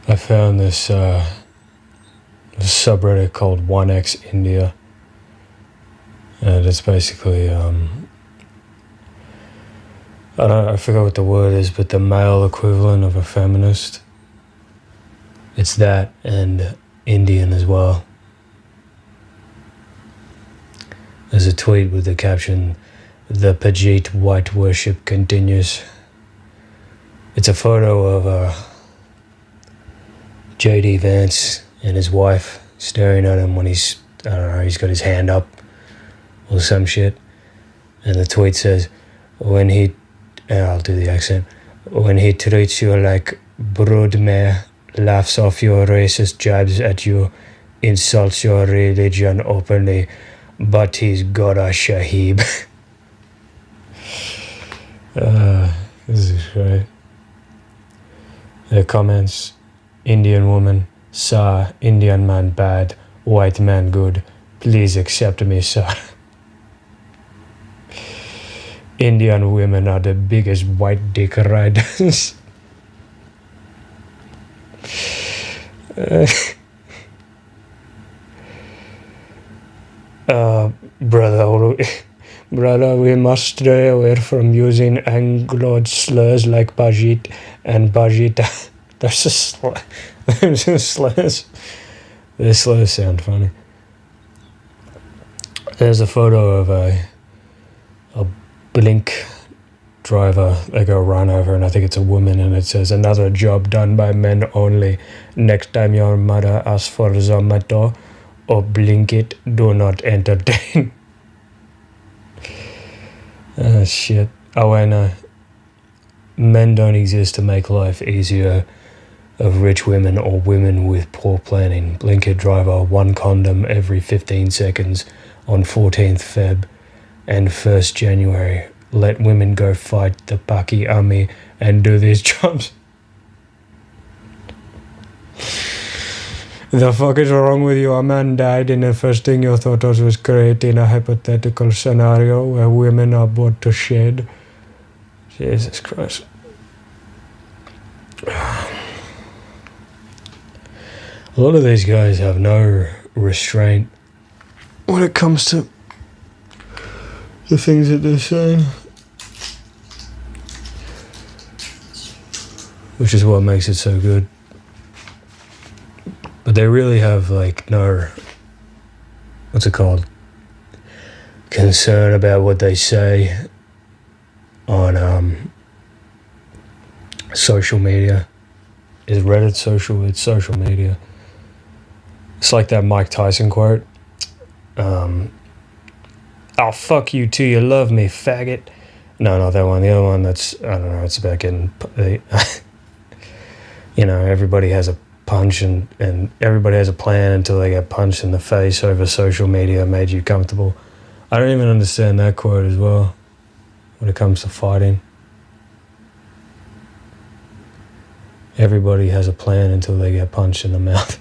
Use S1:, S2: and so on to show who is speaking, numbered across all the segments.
S1: I found this subreddit called 1x India, and it's basically I forgot what the word is, but the male equivalent of a feminist. It's that and Indian as well. There's a tweet with the caption, "The Pajit white worship continues." It's a photo of J.D. Vance and his wife staring at him when he's got his hand up or some shit. And the tweet says, I'll do the accent, "When he treats you like broodmare, laughs off your racist jabs at you, insults your religion openly, but he's got a Shahib." This is great. The comments, "Indian woman, sir, Indian man bad, white man good, please accept me, sir." Indian women are the biggest white dick riders. Brother, we must stay away from using Anglo slurs like Bajit and Bajita. Those are slurs. The slurs sound funny. There's a photo of a Blink driver. They go run over, and I think it's a woman, and it says, "Another job done by men only. Next time your mother asks for Zomato or Blinkit, do not entertain." Shit. Oh, I know. Men don't exist to make life easier of rich women or women with poor planning. Blinkit driver, 1 condom every 15 seconds on 14th Feb and 1st January. Let women go fight the Paki army and do these jobs. The fuck is wrong with you? A man died, and the first thing you thought of was creating a hypothetical scenario where women are brought to shed. Jesus Christ. A lot of these guys have no restraint when it comes to the things that they're saying, which is what makes it so good. But they really have no, what's it called, concern about what they say on social media. Is Reddit social? It's social media. It's like that Mike Tyson quote. "I'll fuck you till you love me, faggot." No, not that one. The other one, that's, I don't know, it's about getting, everybody has a punch and everybody has a plan until they get punched in the face over social media made you comfortable. I don't even understand that quote as well when it comes to fighting. Everybody has a plan until they get punched in the mouth.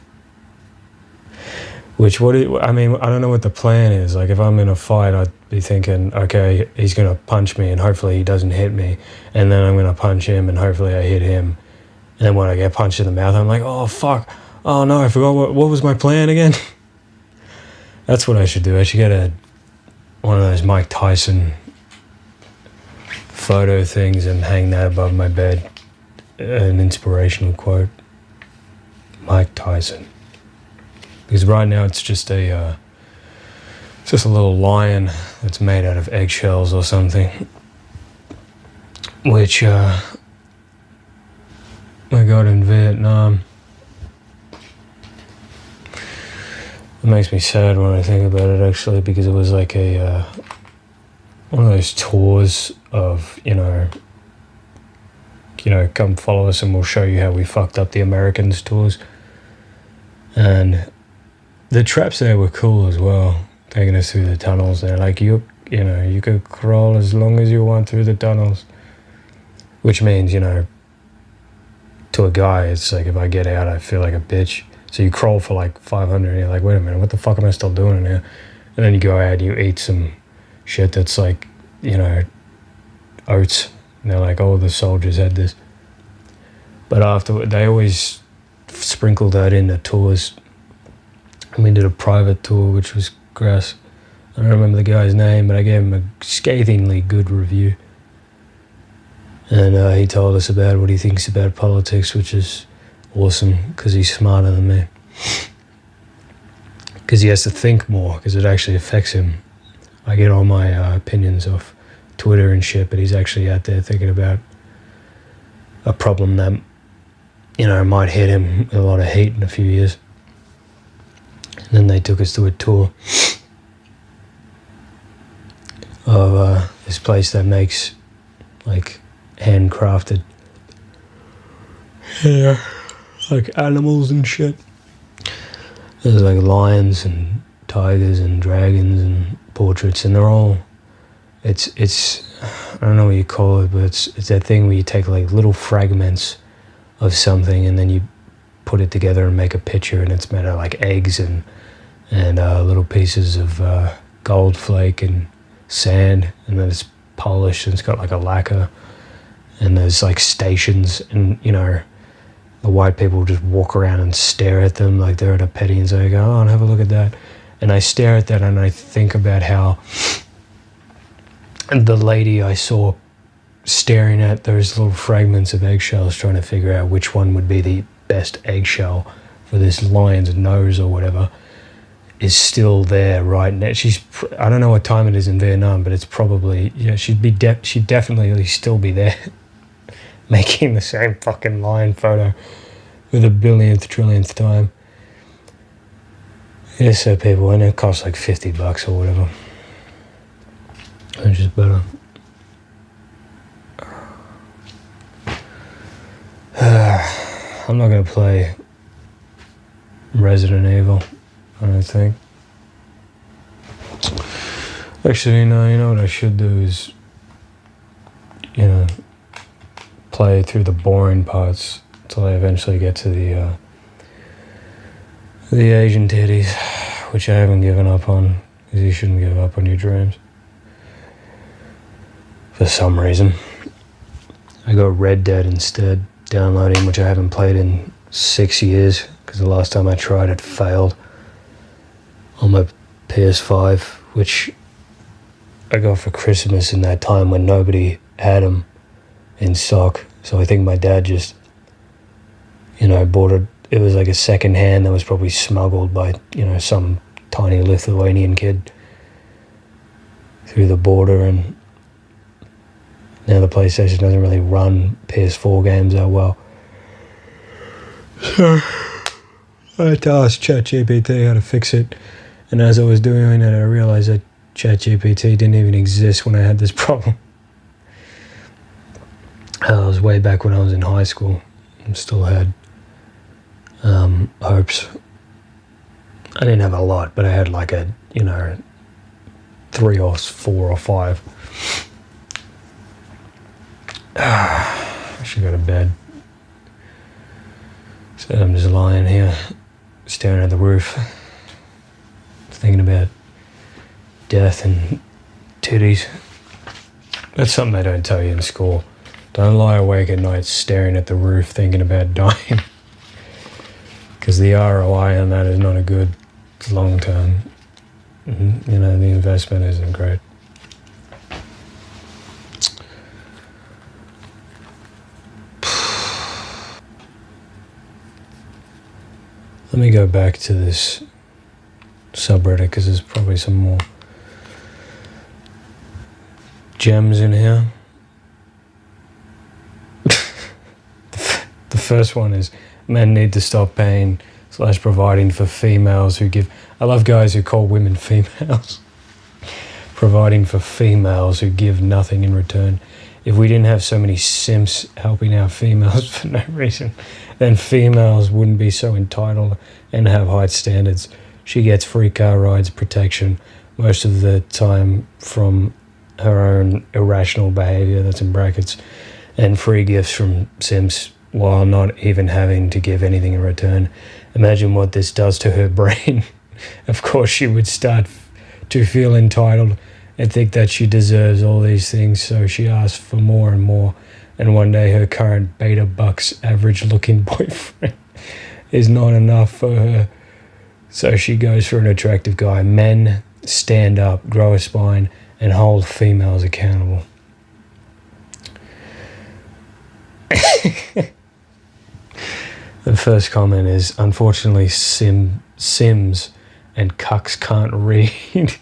S1: I don't know what the plan is. Like, if I'm in a fight, I'd be thinking, okay, he's going to punch me and hopefully he doesn't hit me. And then I'm going to punch him and hopefully I hit him. And then when I get punched in the mouth, I'm like, oh, fuck. Oh, no, I forgot what was my plan again? That's what I should do. I should get one of those Mike Tyson photo things and hang that above my bed. An inspirational quote. Mike Tyson. Because right now it's just a little lion that's made out of eggshells or something. Which I got in Vietnam. It makes me sad when I think about it, actually, because it was like one of those tours of, come follow us and we'll show you how we fucked up the Americans tours. And the traps there were cool as well, taking us through the tunnels there. Like, you could crawl as long as you want through the tunnels. Which means, to a guy, it's like, if I get out, I feel like a bitch. So you crawl for like 500 and you're like, wait a minute, what the fuck am I still doing in here? And then you go out and you eat some shit that's like, oats. And they're like, oh, the soldiers had this. But after, they always sprinkled that in the tours. And we did a private tour, which was grass. I don't remember the guy's name, but I gave him a scathingly good review. And he told us about what he thinks about politics, which is awesome, because he's smarter than me. Because he has to think more, because it actually affects him. I get all my opinions off Twitter and shit, but he's actually out there thinking about a problem that, you know, might hit him with a lot of heat in a few years. And then they took us to a tour of this place that makes, like, handcrafted, like animals and shit. There's like lions and tigers and dragons and portraits, and they're all, it's I don't know what you call it, but it's that thing where you take like little fragments of something and then you put it together and make a picture, and it's made of like eggs and little pieces of gold flake and sand, and then it's polished and it's got like a lacquer, and there's like stations, and you know, the white people just walk around and stare at them like they're at a petty, and so they go, oh, and have a look at that. And I stare at that and I think about how the lady I saw staring at those little fragments of eggshells, trying to figure out which one would be the best eggshell for this lion's nose or whatever, is still there right now. I don't know what time it is in Vietnam, but it's probably, yeah, she'd definitely still be there making the same fucking lion photo for the billionth, trillionth time. Yeah, so people, and it costs like $50 or whatever, which is better. I'm not gonna play Resident Evil, I don't think. Actually, no, you know what I should do is, you know, play through the boring parts until I eventually get to the Asian titties, which I haven't given up on, because you shouldn't give up on your dreams. For some reason. I got Red Dead instead, downloading, which I haven't played in 6 years, because the last time I tried it failed on my PS5, which I got for Christmas in that time when nobody had them in stock. So I think my dad just, you know, bought it. It was like a second hand that was probably smuggled by, you know, some tiny Lithuanian kid through the border, and now the PlayStation doesn't really run PS4 games that well. So I had to ask ChatGPT how to fix it, and as I was doing it, I realized that ChatGPT didn't even exist when I had this problem. That was way back when I was in high school. I still had hopes. I didn't have a lot, but I had like a, you know, 3 or 4 or 5. I should go to bed. So I'm just lying here, staring at the roof, thinking about death and titties. That's something they don't tell you in school. Don't lie awake at night staring at the roof thinking about dying. Because the ROI on that is not a good long term. You know, the investment isn't great. Let me go back to this subreddit, because there's probably some more gems in here. The first one is, men need to stop paying / providing for females who give... I love guys who call women females. Providing for females who give nothing in return. If we didn't have so many simps helping out females for no reason, then females wouldn't be so entitled and have high standards. She gets free car rides, protection, most of the time from her own irrational behavior, that's in brackets, and free gifts from simps, while not even having to give anything in return. Imagine what this does to her brain. Of course, she would start to feel entitled and think that she deserves all these things, so she asks for more and more. And one day her current beta buck's average looking boyfriend is not enough for her, so she goes for an attractive guy. Men stand up, grow a spine, and hold females accountable. The first comment is, unfortunately, Sims and cucks can't read.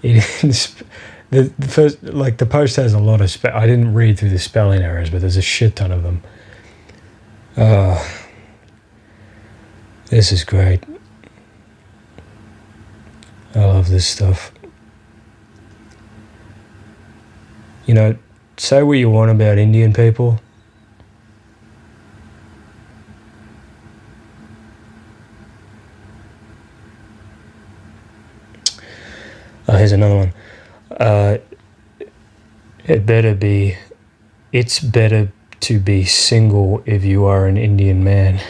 S1: The first, like, the post has a lot of I didn't read through the spelling errors, but there's a shit ton of them. This is great. I love this stuff. You know, say what you want about Indian people. Here's another one. It's better to be single if you are an Indian man.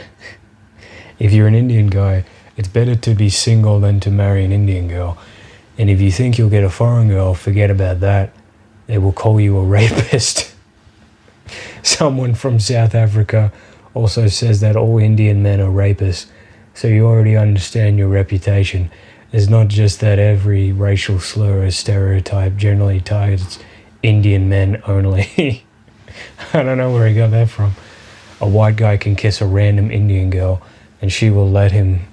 S1: If you're an Indian guy, it's better to be single than to marry an Indian girl. And if you think you'll get a foreign girl, forget about that. They will call you a rapist. Someone from South Africa also says that all Indian men are rapists. So you already understand your reputation. It's not just that every racial slur or stereotype generally targets Indian men only. I don't know where he got that from. A white guy can kiss a random Indian girl and she will let him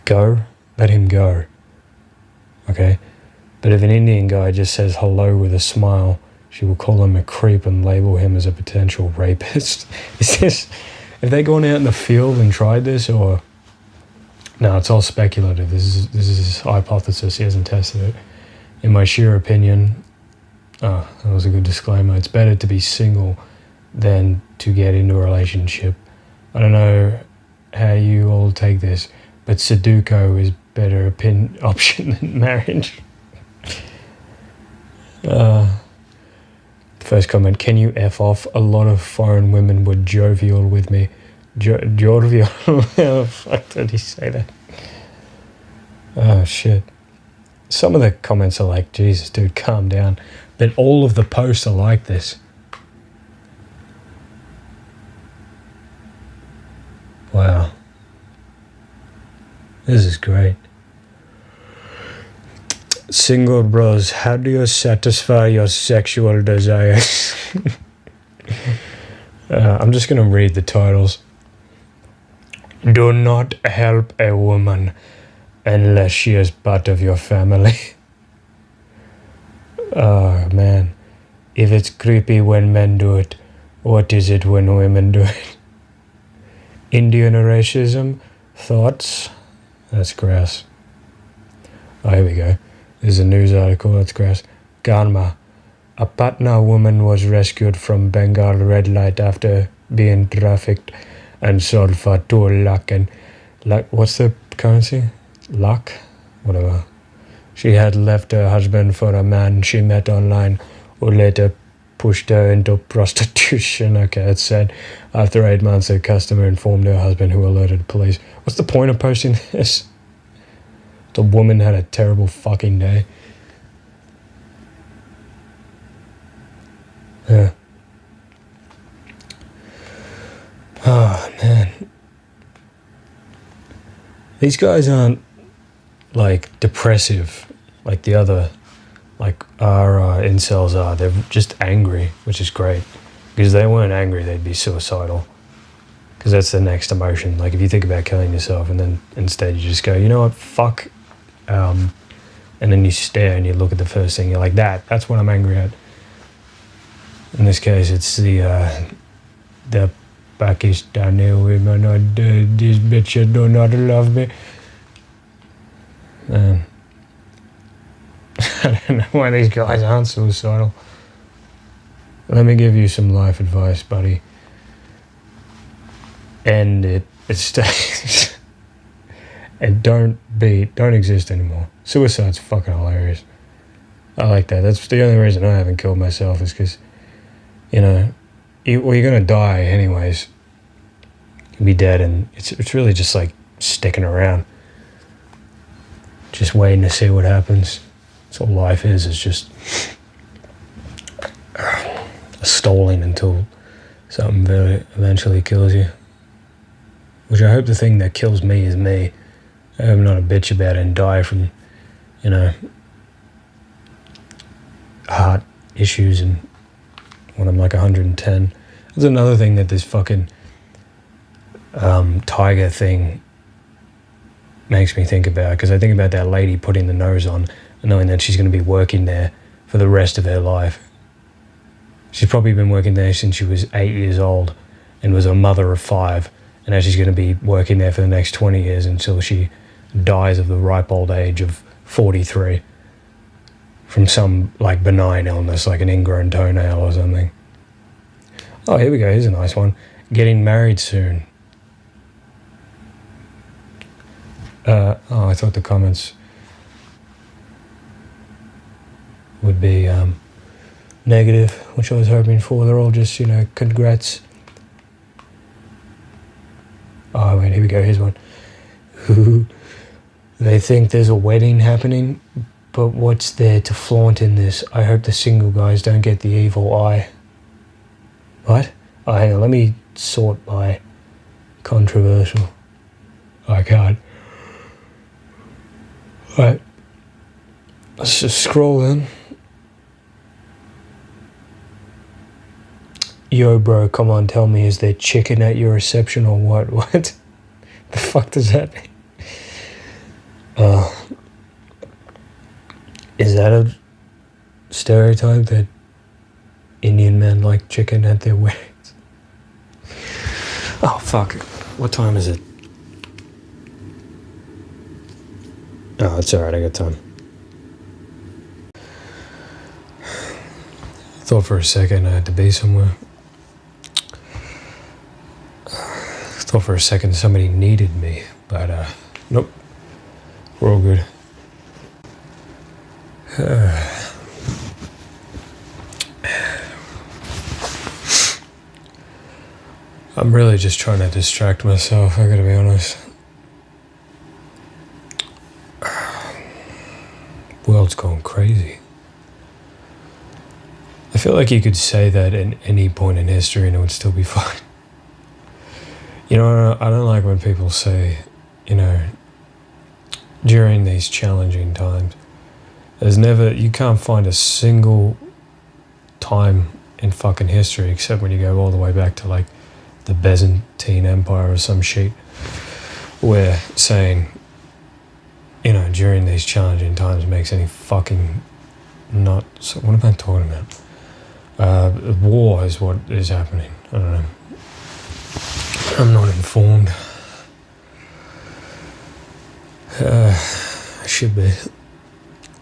S1: go. Let him go. Okay? But if an Indian guy just says hello with a smile, she will call him a creep and label him as a potential rapist. Is this... Have they gone out in the field and tried this, or... No, it's all speculative. This is his hypothesis. He hasn't tested it. In my sheer opinion, that was a good disclaimer. It's better to be single than to get into a relationship. I don't know how you all take this, but Sudoku is better option than marriage. First comment, can you F off? A lot of foreign women were jovial with me. Jovial? How the fuck did he say that? Oh, shit. Some of the comments are like, Jesus, dude, calm down. But all of the posts are like this. Wow. This is great. Single bros, how do you satisfy your sexual desires? I'm just going to read the titles. Do not help a woman unless she is part of your family. Oh, man. If it's creepy when men do it, what is it when women do it? Indian racism? Thoughts? That's grass. Oh, here we go. There's a news article. That's grass. Garma. A Patna woman was rescued from Bengal red light after being trafficked and sold for 2 lakh and... what's the currency? Lakh? Whatever. She had left her husband for a man she met online who later pushed her into prostitution. Okay, that's sad. After 8 months, her customer informed her husband, who alerted police. What's the point of posting this? The woman had a terrible fucking day. Yeah. Oh, man. These guys aren't, like, depressive like the other, like, our incels are. They're just angry, which is great. Because if they weren't angry, they'd be suicidal. Because that's the next emotion. Like, if you think about killing yourself and then instead you just go, you know what, fuck. And then you stare and you look at the first thing, you're like, that's what I'm angry at. In this case, it's the Pakistani women, or this bitch do not love me. Man. I don't know why these guys aren't suicidal. Let me give you some life advice, buddy. End it. It stays. And don't exist anymore. Suicide's fucking hilarious. I like that. That's the only reason I haven't killed myself, is because, you know, you're going to die anyways. You'll be dead, and it's really just like sticking around. Just waiting to see what happens. So life is just stalling until something eventually kills you. Which I hope the thing that kills me is me. I hope I'm not a bitch about it and die from, heart issues and when I'm like 110. That's another thing that this fucking tiger thing makes me think about, because I think about that lady putting the nose on and knowing that she's going to be working there for the rest of her life. She's probably been working there since she was 8 years old and was a mother of 5, and now she's going to be working there for the next 20 years until she dies of the ripe old age of 43 from some like benign illness like an ingrown toenail or something. Oh, here we go. Here's a nice one. Getting married soon. I thought the comments would be negative, which I was hoping for. They're all just, congrats. Oh, wait, here we go. Here's one. They think there's a wedding happening, but what's there to flaunt in this? I hope the single guys don't get the evil eye. What? Oh, hang on. Let me sort by controversial. I can't. Alright. Let's just scroll in. Yo, bro, come on, tell me, is there chicken at your reception or what? What? The fuck does that mean? Is that a stereotype that Indian men like chicken at their weddings? Oh, fuck. What time is it? Oh, it's alright, I got time. I thought for a second I had to be somewhere. I thought for a second somebody needed me, but nope. We're all good. I'm really just trying to distract myself, I gotta be honest. World's going crazy. I feel like you could say that at any point in history and it would still be fine. I don't like when people say, during these challenging times, you can't find a single time in fucking history except when you go all the way back to like the Byzantine Empire or some shit, where saying, during these challenging times makes any fucking not. So what am I talking about? War is what is happening. I don't know. I'm not informed. I should be.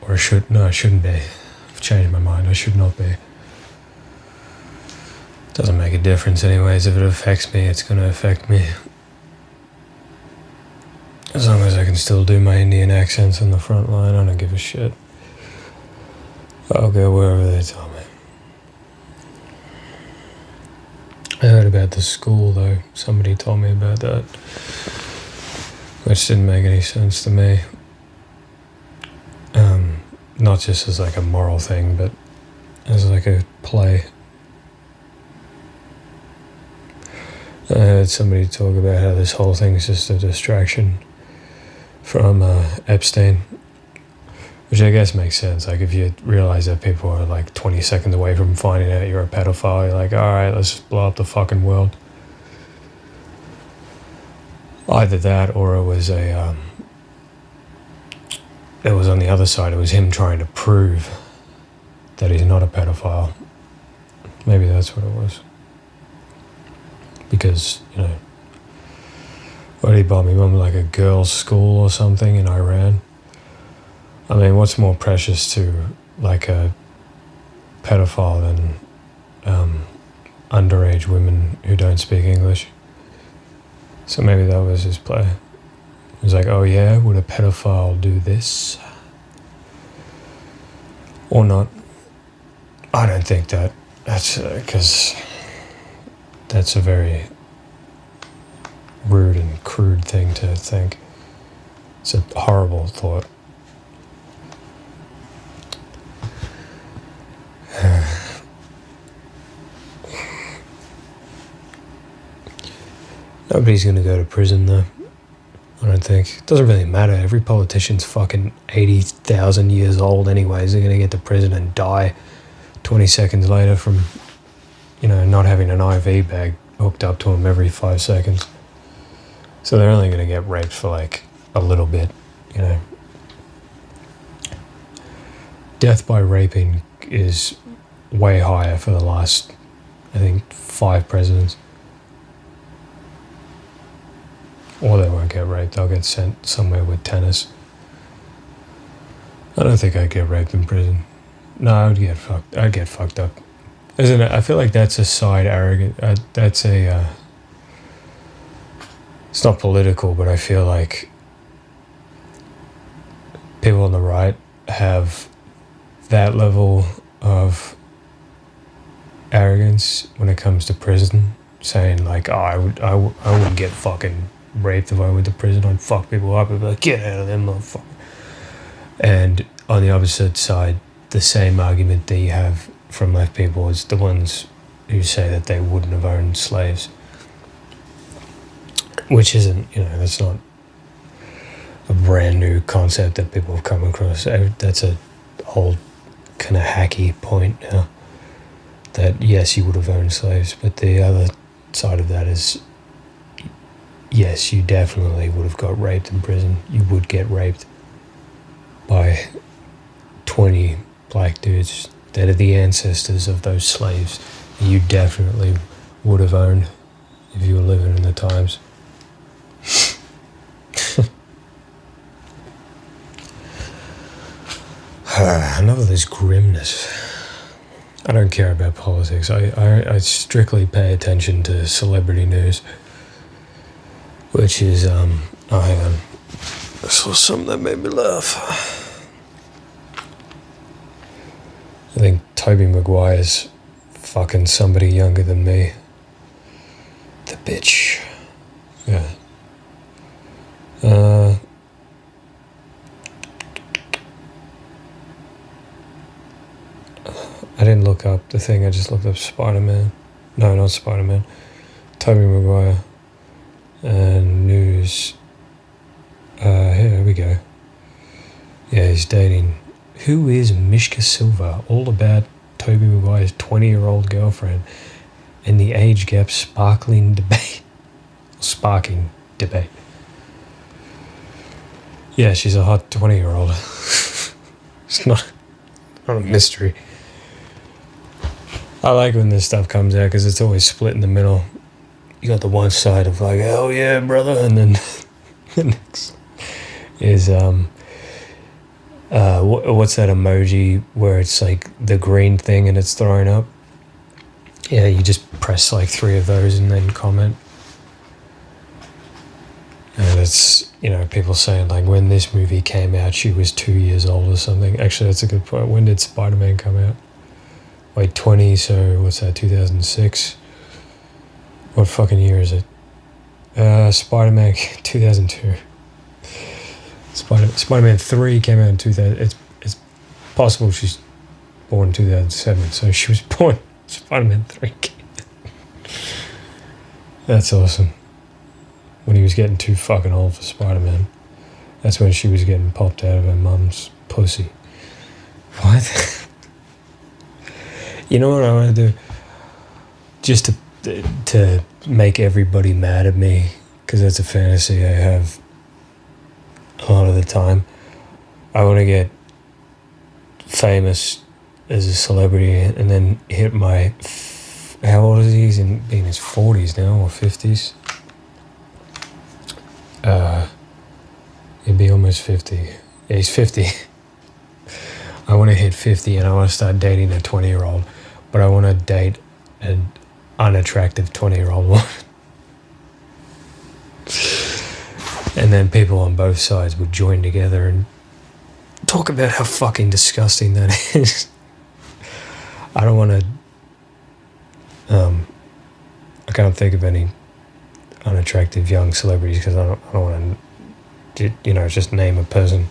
S1: Or I shouldn't be. I've changed my mind. I should not be. Doesn't make a difference anyways. If it affects me, it's going to affect me. As long as I can still do my Indian accents on the front line, I don't give a shit. I'll go wherever they tell me. I heard about the school though. Somebody told me about that, which didn't make any sense to me. Not just as like a moral thing, but as like a play. I heard somebody talk about how this whole thing is just a distraction from Epstein, which I guess makes sense. Like if you realize that people are like 20 seconds away from finding out you're a pedophile, you're like, all right, let's just blow up the fucking world. Either that, or it was it was on the other side. It was him trying to prove that he's not a pedophile. Maybe that's what it was. Because, what did he bomb? He bombed like a girls' school or something in Iran. I mean, what's more precious to like a pedophile than underage women who don't speak English? So maybe that was his play. It was like, oh yeah, would a pedophile do this? Or not? I don't think that. That's because that's a very rude and crude thing to think. It's a horrible thought. Nobody's gonna go to prison though. I don't think. It doesn't really matter. Every politician's fucking 80,000 years old anyways. They're gonna get to prison and die 20 seconds later from, not having an IV bag hooked up to them every 5 seconds. So they're only gonna get raped for like a little bit, Death by raping is way higher for the last, I think, 5 presidents. Or they won't get raped, they'll get sent somewhere with tennis. I don't think I'd get raped in prison. No, I'd get fucked up. Isn't it? I feel like that's a side arrogant, it's not political, but I feel like people on the right have that level of arrogance when it comes to prison, saying like, I wouldn't get fucking raped if I went to prison. I'd fuck people up and be like, get out of there, motherfucker. And on the opposite side, the same argument that you have from left people is the ones who say that they wouldn't have owned slaves, which isn't, that's not a brand new concept that people have come across. That's a old kind of hacky point now, that yes, you would have owned slaves, but the other side of that is, yes, you definitely would have got raped in prison. You would get raped by 20 black dudes that are the ancestors of those slaves you definitely would have owned if you were living in the times. Enough of this grimness. I don't care about politics. I strictly pay attention to celebrity news, which is, hang on. I saw something that made me laugh. I think Tobey Maguire's fucking somebody younger than me. The bitch. Yeah. I didn't look up the thing, I just looked up Spider-Man. No, not Spider-Man. Tobey Maguire. And news. Here we go. Yeah, he's dating. Who is Mishka Silva? All about Tobey Maguire's 20-year-old girlfriend and the age gap sparking debate. Yeah, she's a hot 20-year-old. It's not a mystery. I like when this stuff comes out because it's always split in the middle. You got the one side of like, hell yeah, brother, and then the next is what's that emoji where it's like the green thing and it's thrown up? Yeah, you just press like 3 of those and then comment. And it's, people saying like when this movie came out, she was 2 years old or something. Actually, that's a good point. When did Spider-Man come out? Wait, 20, so what's that, 2006? What fucking year is it? Spider-Man 2002. Spider-Man 3 came out in 2000. It's possible she's born in 2007, so she was born Spider-Man 3. That's awesome. When he was getting too fucking old for Spider-Man. That's when she was getting popped out of her mum's pussy. What? You know what I want to do? Just to make everybody mad at me, because that's a fantasy I have a lot of the time. I want to get famous as a celebrity and then hit my... How old is he? He's in his 40s now, or 50s. He'd be almost 50. Yeah, he's 50. I want to hit 50 and I want to start dating a 20-year-old. But I want to date an unattractive 20-year-old woman. And then people on both sides would join together and talk about how fucking disgusting that is. I don't want to... I can't think of any unattractive young celebrities because I don't want to, just name a person.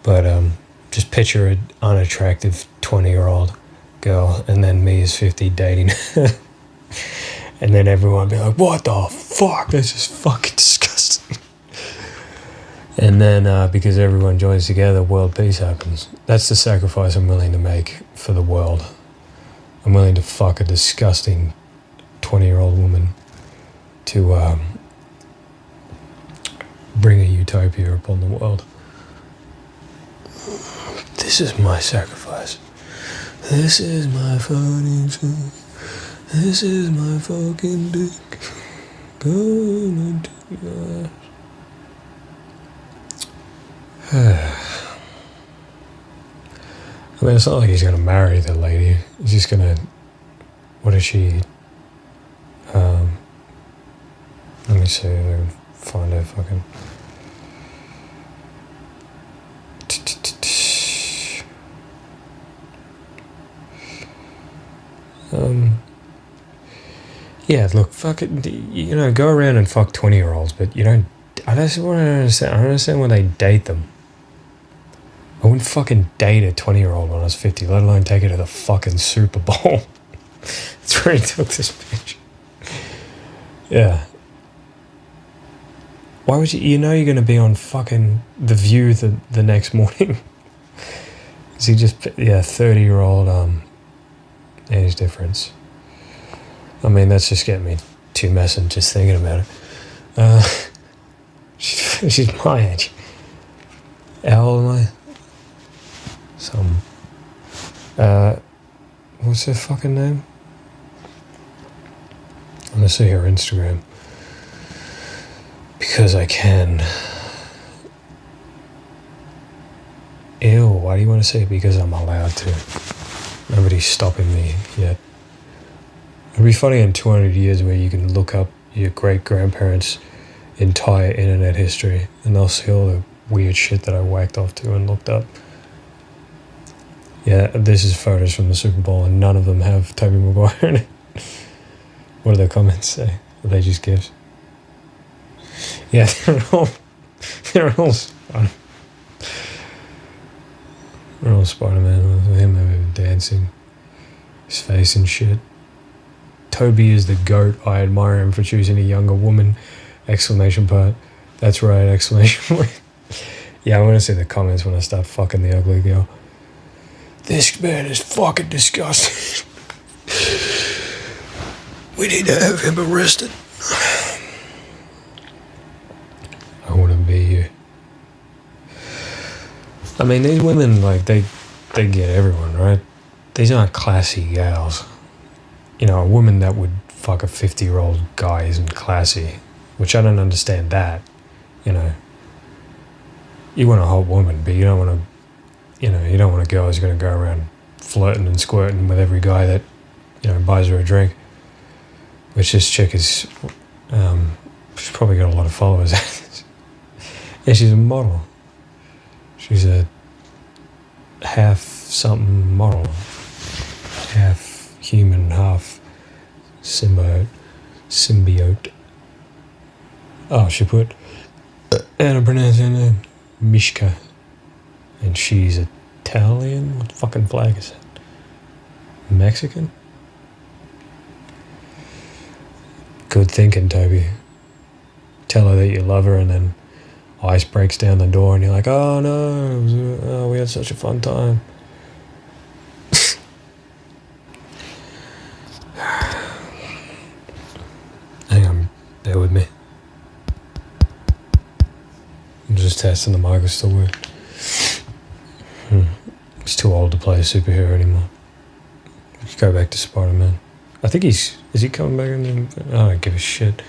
S1: But just picture an unattractive 20-year-old girl and then me as 50 dating And then everyone be like, what the fuck? That's just fucking disgusting. And then because everyone joins together, world peace happens. That's the sacrifice I'm willing to make for the world. I'm willing to fuck a disgusting 20-year-old woman to bring a utopia upon the world. This is my sacrifice. This is my fucking dick. This is my fucking dick. Gonna take your ass. I mean, it's not like he's gonna marry the lady. He's just gonna. What is she? Let me see if I can find her fucking. Yeah, look, fuck it, go around and fuck 20-year-olds, but you don't. I don't understand. I don't understand why they date them. I wouldn't fucking date a 20-year-old when I was 50, let alone take her to the fucking Super Bowl. That's where he took this bitch. Yeah. Why would you you're going to be on fucking The View the next morning? Is he just, 30-year-old age difference. I mean, that's just getting me too messing just thinking about it. She's my age. How old am I? What's her fucking name? I'm gonna see her Instagram. Because I can. Ew, why do you want to say it? Because I'm allowed to. Nobody's stopping me yet. It'll be funny in 200 years where you can look up your great-grandparents' entire internet history and they'll see all the weird shit that I whacked off to and looked up. Yeah, this is photos from the Super Bowl and none of them have Tobey Maguire in it. What do the comments say? Are they just gifs? Yeah, they're all Spider-Man. They're all Spider-Man with him over dancing. His face and shit. Toby is the GOAT. I admire him for choosing a younger woman. Exclamation part. That's right, exclamation point. Yeah, I want to see the comments when I start fucking the ugly girl. This man is fucking disgusting. We need to have him arrested. I want to be you. I mean, these women, like, they get everyone, right? These aren't classy gals. A woman that would fuck a 50-year-old guy isn't classy, which I don't understand that, You want a hot woman, but you don't want a girl who's going to go around flirting and squirting with every guy that, buys her a drink. Which this chick is, she's probably got a lot of followers. Yeah, she's a model. She's a half-something model. Half human, half symbiote. Oh, she put, how to pronounce her name? Mishka. And she's Italian? What fucking flag is that? Mexican? Good thinking, Toby. Tell her that you love her and then ice breaks down the door and you're like, oh no, we had such a fun time. Hang on, bear with me. I'm just testing the mic will still work. He's too old to play a superhero anymore. Let's go back to Spider-Man. I think is he coming back in? I don't give a shit.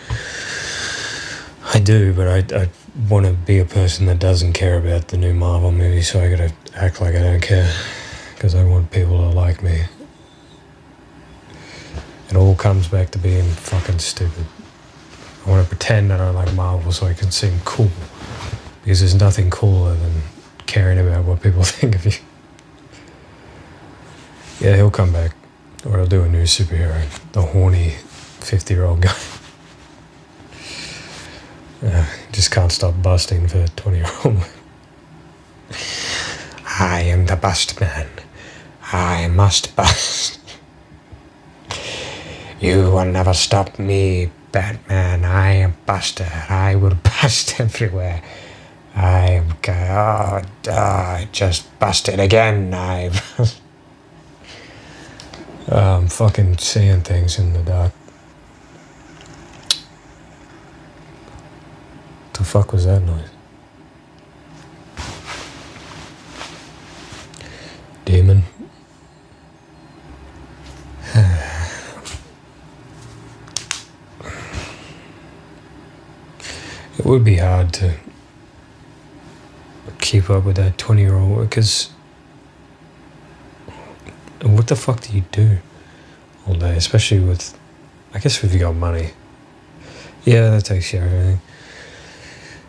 S1: I do, but I want to be a person that doesn't care about the new Marvel movie, so I gotta act like I don't care, because I want people to like me. It all comes back to being fucking stupid. I want to pretend I don't like Marvel so I can seem cool, because there's nothing cooler than caring about what people think of you. Yeah, he'll come back. Or he'll do a new superhero. The horny 50-year-old guy. Just can't stop busting for 20-year-old. I am the bust man. I must bust.
S2: You will never stop me, Batman. I am Buster. I will bust everywhere. I just busted again.
S1: I'm fucking seeing things in the dark. What the fuck was that noise? Demon. It would be hard to keep up with that 20-year-old, because what the fuck do you do all day, especially with, I guess if you got money. Yeah, that takes care of everything.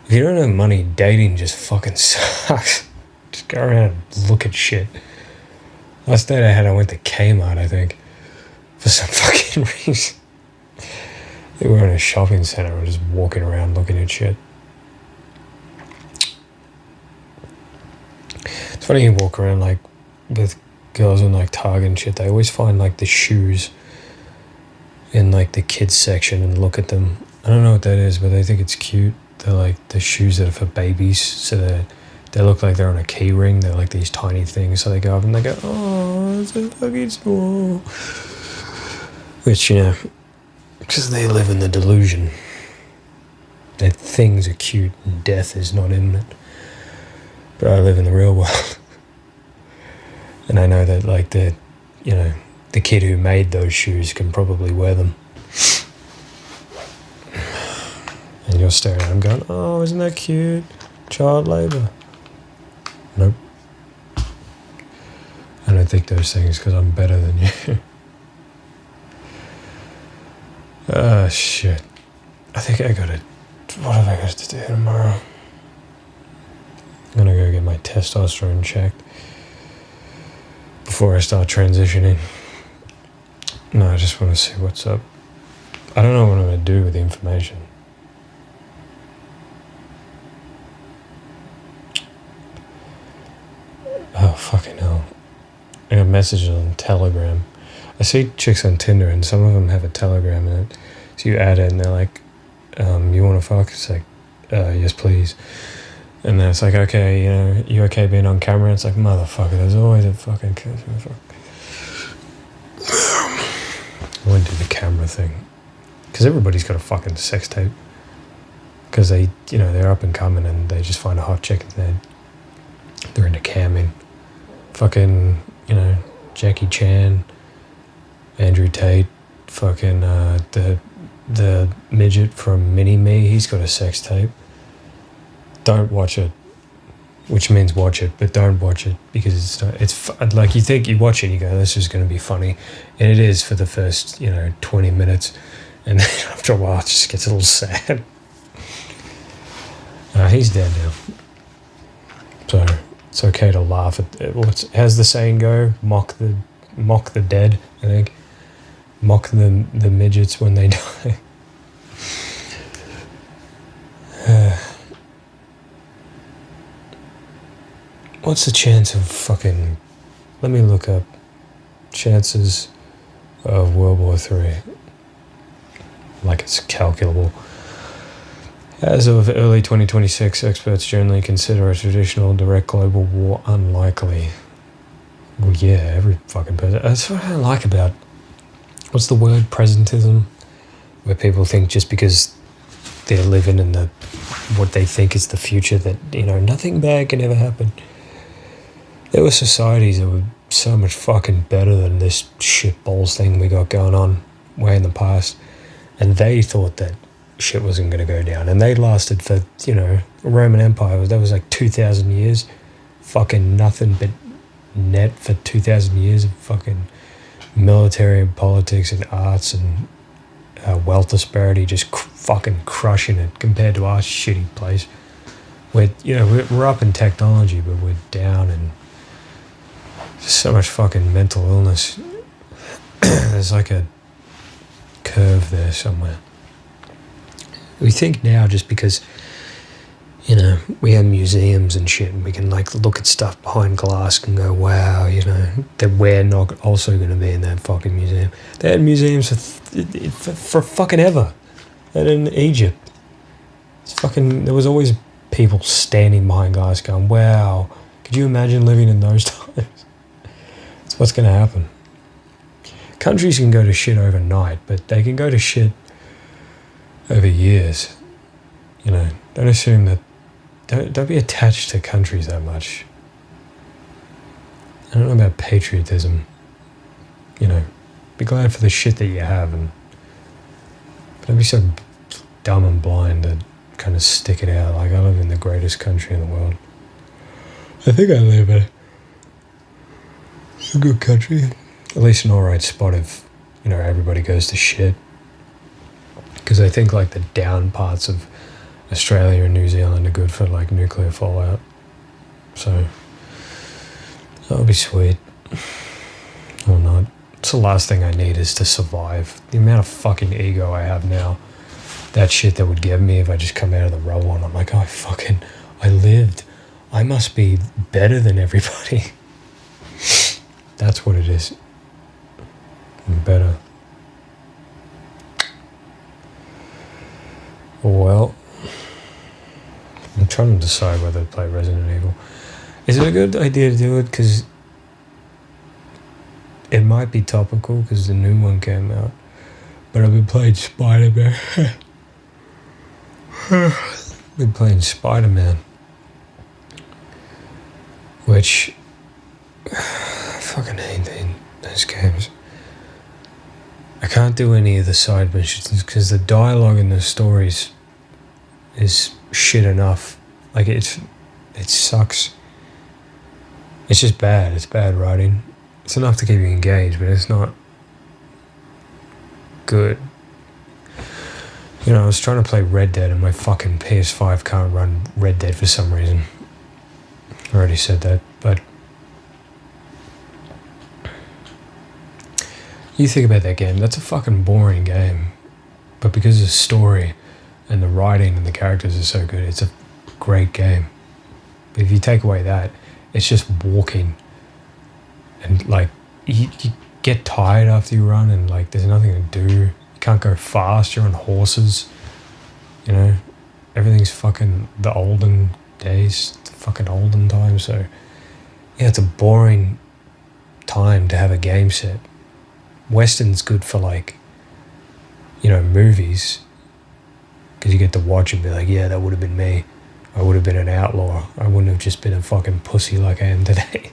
S1: If you don't have money, dating just fucking sucks. Just go around and look at shit. Last date I went to Kmart, I think, for some fucking reason. They were in a shopping center and just walking around looking at shit. It's funny, you walk around like with girls in like Target and shit, they always find like the shoes in like the kids section and look at them. I don't know what that is, but they think it's cute. They're like the shoes that are for babies, so they look like they're on a key ring. They're like these tiny things, so they go up and they go, oh, it's so fucking small. Which, you know, because they live in the delusion that things are cute and death is not imminent. But I live in the real world. And I know that, like, the kid who made those shoes can probably wear them. And you're staring at them going, oh, isn't that cute? Child labor. Nope. I don't think those things because I'm better than you. Shit. I think what have I got to do tomorrow? I'm gonna go get my testosterone checked before I start transitioning. No, I just want to see what's up. I don't know what I'm gonna do with the information. Oh, fucking hell. I got messages on Telegram. I see chicks on Tinder and some of them have a Telegram in it. So you add it and they're like, you want to fuck? It's like, yes, please. And then it's like, okay, you know, you okay being on camera? It's like, motherfucker, there's always a fucking... I wouldn't do the camera thing. Because everybody's got a fucking sex tape. Because they, you know, they're up and coming and they just find a hot chick and they're into camming. Fucking, you know, Jackie Chan, Andrew Tate, fucking the midget from Mini-Me, he's got a sex tape. Don't watch it, which means watch it, but don't watch it because it's like you think you watch it, you go, this is going to be funny, and it is for the first 20 minutes, and then after a while it just gets a little sad. He's dead now, so it's okay to laugh at how's the saying go? Mock the dead, I think. Mock the midgets when they die. What's the chance of fucking... Let me look up chances of World War III. Like it's calculable. As of early 2026, experts generally consider a traditional direct global war unlikely. Well, yeah, every fucking person. That's what I don't like about... What's the word? Presentism? Where people think just because they're living in what they think is the future that, nothing bad can ever happen. There were societies that were so much fucking better than this shitballs thing we got going on way in the past. And they thought that shit wasn't going to go down. And they lasted for, Roman Empire. That was like 2,000 years. Fucking nothing but net for 2,000 years of fucking military and politics and arts and wealth disparity just fucking crushing it compared to our shitty place. We're up in technology, but we're down in so much fucking mental illness. There's like a curve there somewhere. We think now just because,
S2: you know, we have museums and shit, and we can like look at stuff behind glass and go, wow, you know, that we're not also going to be in that fucking museum. They had museums for fucking ever. And in Egypt, there was always people standing behind glass going, wow, could you imagine living in those times? That's what's going to happen. Countries can go to shit overnight, but they can go to shit over years. You know, don't assume that. Don't be attached to countries that much. I don't know about patriotism. You know, be glad for the shit that you have, and don't be so dumb and blind to kind of stick it out. Like, I live in the greatest country in the world. I think I live in a good country. At least an alright spot if, you know, everybody goes to shit. Because I think, like, the down parts of Australia and New Zealand are good for, like, nuclear fallout. So, that'll be sweet. Or not. It's the last thing I need is to survive. The amount of fucking ego I have now. That shit that would give me if I just come out of the rubble and I'm like, oh, I lived. I must be better than everybody. That's what it is. I'm better. Well, I'm trying to decide whether to play Resident Evil. Is it a good idea to do it? Because it might be topical because the new one came out. But I've been playing Spider-Man. Been playing Spider-Man. Which, I fucking hate those games. I can't do any of the side missions because the dialogue in the stories is shit enough. Like, it sucks. It's just bad. It's bad writing. It's enough to keep you engaged, but it's not good. You know, I was trying to play Red Dead and my fucking PS5 can't run Red Dead for some reason. I already said that, but you think about that game, that's a fucking boring game. But because the story and the writing and the characters are so good, it's a great game. But if you take away that, it's just walking. And like, you get tired after you run and like, there's nothing to do. You can't go fast, you're on horses. You know, everything's fucking the olden days, the fucking olden times. So, yeah, it's a boring time to have a game set. Western's good for, like, you know, movies, because you get to watch and be like, yeah, that would have been me. I would have been an outlaw. I wouldn't have just been a fucking pussy like I am today.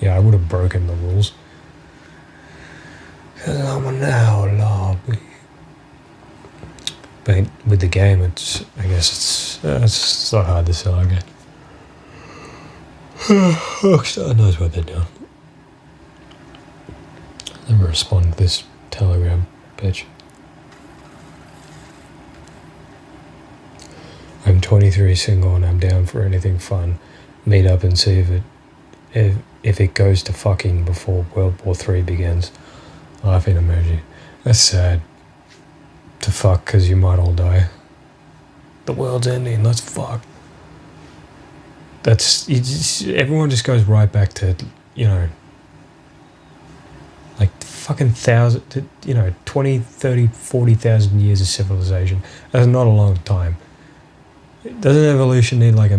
S2: Yeah, I would have broken the rules. Because I'm an outlaw. But with the game, I guess it's not hard to sell, I guess. Rockstar knows what they're doing. Never respond to this Telegram bitch. I'm 23, single, and I'm down for anything fun. Meet up and see if it goes to fucking before World War III begins. Laughing emoji. That's sad. To fuck, because you might all die. The world's ending. Let's fuck. Everyone just goes right back to, you know, like fucking 20, 30, 40,000 years of civilization. That's not a long time. Doesn't evolution need like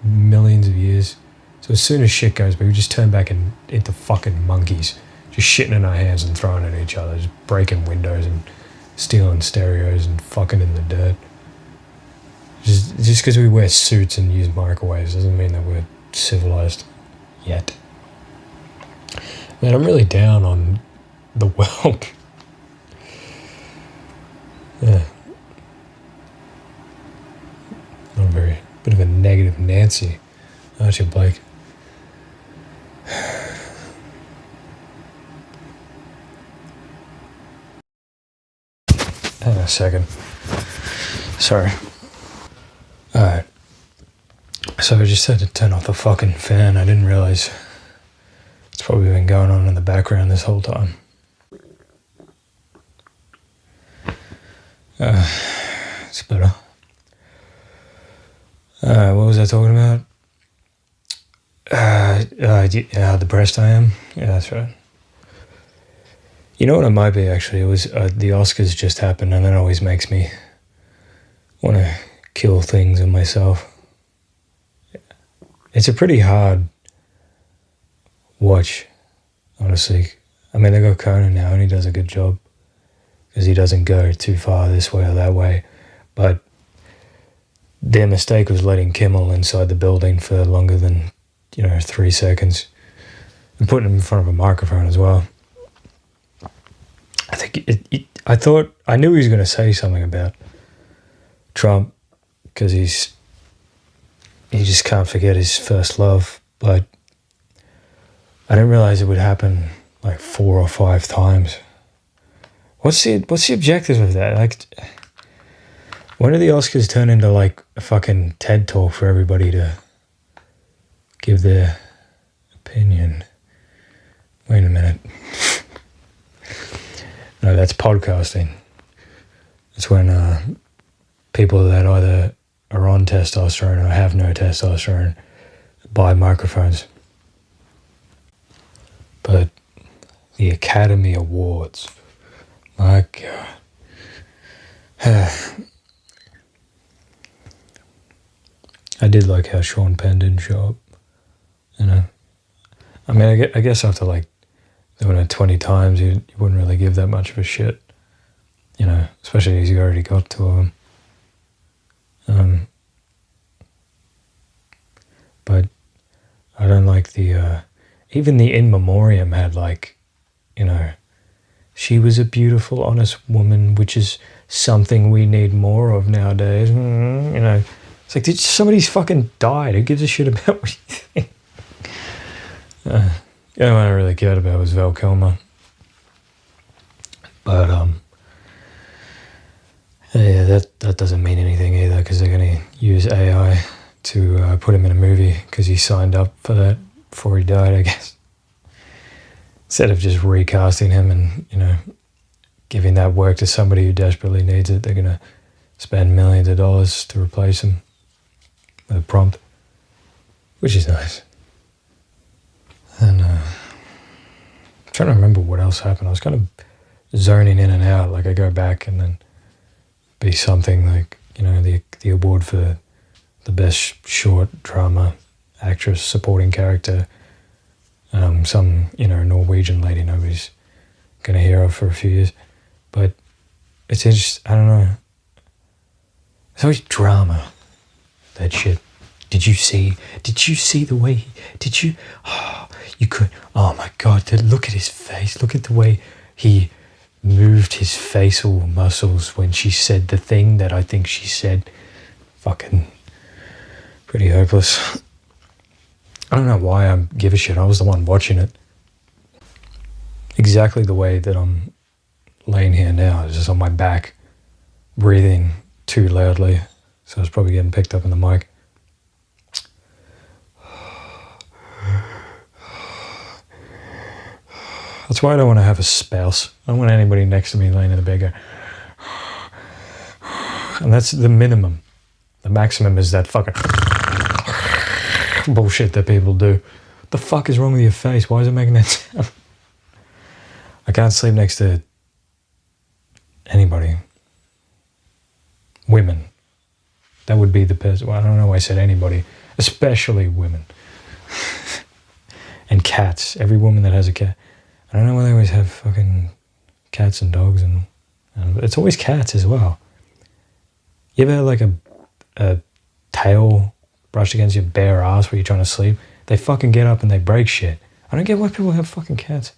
S2: millions of years? So as soon as shit goes, we just turn back into fucking monkeys, just shitting in our hands and throwing at each other, just breaking windows and stealing stereos and fucking in the dirt. Just because we wear suits and use microwaves doesn't mean that we're civilized yet. Man, I'm really down on the world. Yeah. I'm very bit of a negative Nancy, aren't you, Blake? Hang on a second. Sorry. Alright. So I just had to turn off the fucking fan. I didn't realize it's probably been going on in the background this whole time. It's better.
S1: What was I talking about? The breast I am. Yeah, that's right. You know what it might be, actually? It was the Oscars just happened, and that always makes me want to kill things in myself. It's a pretty hard watch, honestly. I mean, they got Conan now, and he does a good job because he doesn't go too far this way or that way. But their mistake was letting Kimmel inside the building for longer than 3 seconds, and putting him in front of a microphone as well. I think I knew he was going to say something about Trump because he just can't forget his first love, but I didn't realize it would happen like 4 or 5 times. What's the objective of that? Like, when do the Oscars turn into like a fucking TED talk for everybody to give their opinion? Wait a minute. No, that's podcasting. It's when people that either are on testosterone or have no testosterone buy microphones. But the Academy Awards, my God. I did like how Sean Penn didn't show up, I mean, I guess after like doing it 20 times, you wouldn't really give that much of a shit, especially as you already got 2 of them. But I don't like even the In Memoriam had like, she was a beautiful, honest woman, which is something we need more of nowadays. It's like, did somebody's fucking died? Who gives a shit about what you think? The only one I really cared about was Val Kilmer. But yeah, that doesn't mean anything either, because they're going to use AI to put him in a movie because he signed up for that before he died, I guess. Instead of just recasting him and, giving that work to somebody who desperately needs it, they're going to spend millions of dollars to replace him with a prompt, which is nice. And I'm trying to remember what else happened. I was kind of zoning in and out. Like, I go back and then be something like, the award for the best short drama actress, supporting character, some, Norwegian lady nobody's going to hear of for a few years. But it's just, I don't know. It's always drama, that shit. Did you see the way, you could, oh my God, look at his face. Look at the way he moved his facial muscles when she said the thing that I think she said. Fucking pretty hopeless. I don't know why I give a shit. I was the one watching it. Exactly the way that I'm laying here now, just on my back, breathing too loudly. So I was probably getting picked up in the mic. That's why I don't want to have a spouse. I don't want anybody next to me laying in the bed going, and that's the minimum. The maximum is that fucking bullshit that people do. What the fuck is wrong with your face? Why is it making that sound? I can't sleep next to anybody. Women. That would be the person. Well, I don't know why I said anybody. Especially women. And cats. Every woman that has a cat. I don't know why they always have fucking cats and dogs, and it's always cats as well. You ever had like a tail brushed against your bare ass while you're trying to sleep? They fucking get up and they break shit. I don't get why people have fucking cats.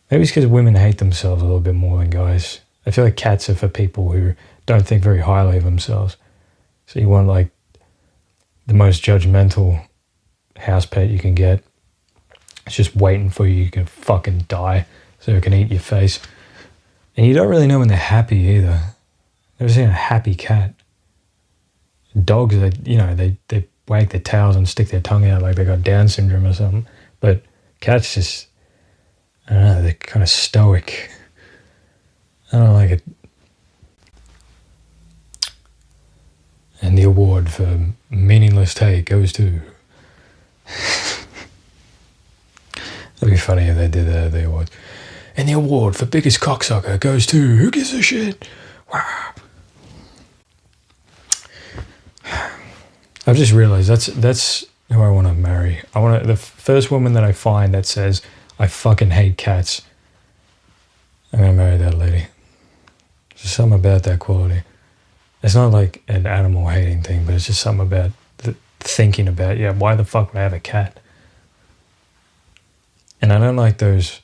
S1: Maybe it's because women hate themselves a little bit more than guys. I feel like cats are for people who don't think very highly of themselves. So you want like the most judgmental house pet you can get. It's just waiting for you to fucking die so it can eat your face. And you don't really know when they're happy either. Never seen a happy cat. Dogs, they wag their tails and stick their tongue out like they got Down syndrome or something. But cats just, I don't know, they're kind of stoic. I don't like it.
S2: And the award for meaningless take goes to... That'd be funny if they did that at the awards. And the award for biggest cocksucker goes to... Who gives a shit? Wow. I've just realized that's who I want to marry. I want the first woman that I find that says, I fucking hate cats, I'm going to marry that lady. There's just something about that quality. It's not like an animal hating thing, but it's just something about thinking about, yeah, why the fuck would I have a cat? And I don't like those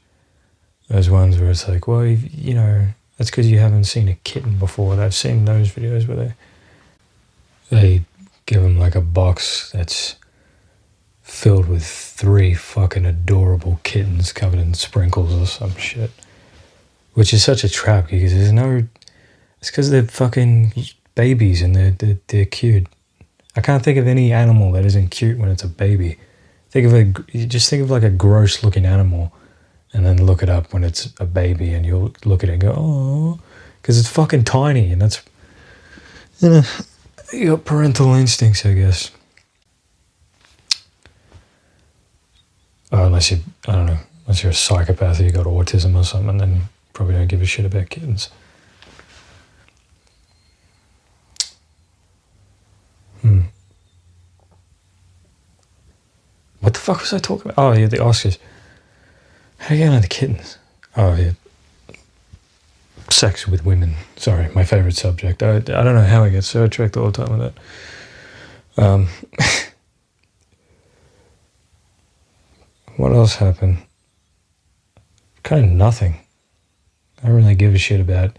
S2: ones where it's like, well, you know, that's because you haven't seen a kitten before. I've seen those videos where they give them like a box that's filled with 3 fucking adorable kittens covered in sprinkles or some shit. Which is such a trap because there's no... It's because they're fucking babies and they're cute. I can't think of any animal that isn't cute when it's a baby. Just think of like a gross looking animal and then look it up when it's a baby and you'll look at it and go, oh, because it's fucking tiny and that's... You know, you got parental instincts, I guess. Unless you, I don't know, unless you're a psychopath or you got autism or something, then you probably don't give a shit about kittens. What the fuck was I talking about? Oh, yeah, the Oscars. How do you get into kittens? Oh, yeah. Sex with women. Sorry, my favorite subject. I don't know how I get sidetracked all the time with that. What else happened? Kind of nothing. I don't really give a shit about,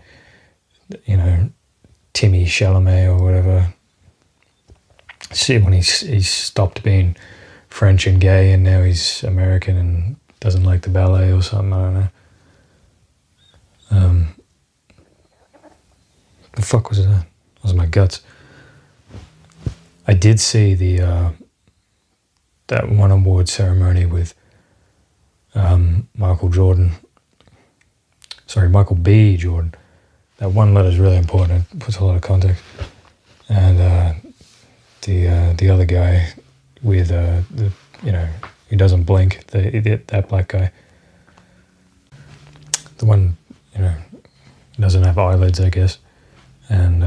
S2: you know, Timmy Chalamet or whatever. See, when he's stopped being French and gay and now he's American and doesn't like the ballet or something, I don't know. The fuck was that? That was my guts. I did see the that one award ceremony with Michael B. Jordan. That one letter is really important. It puts a lot of context. And the other guy with who doesn't blink, that black guy. The one, you know, doesn't have eyelids, I guess. And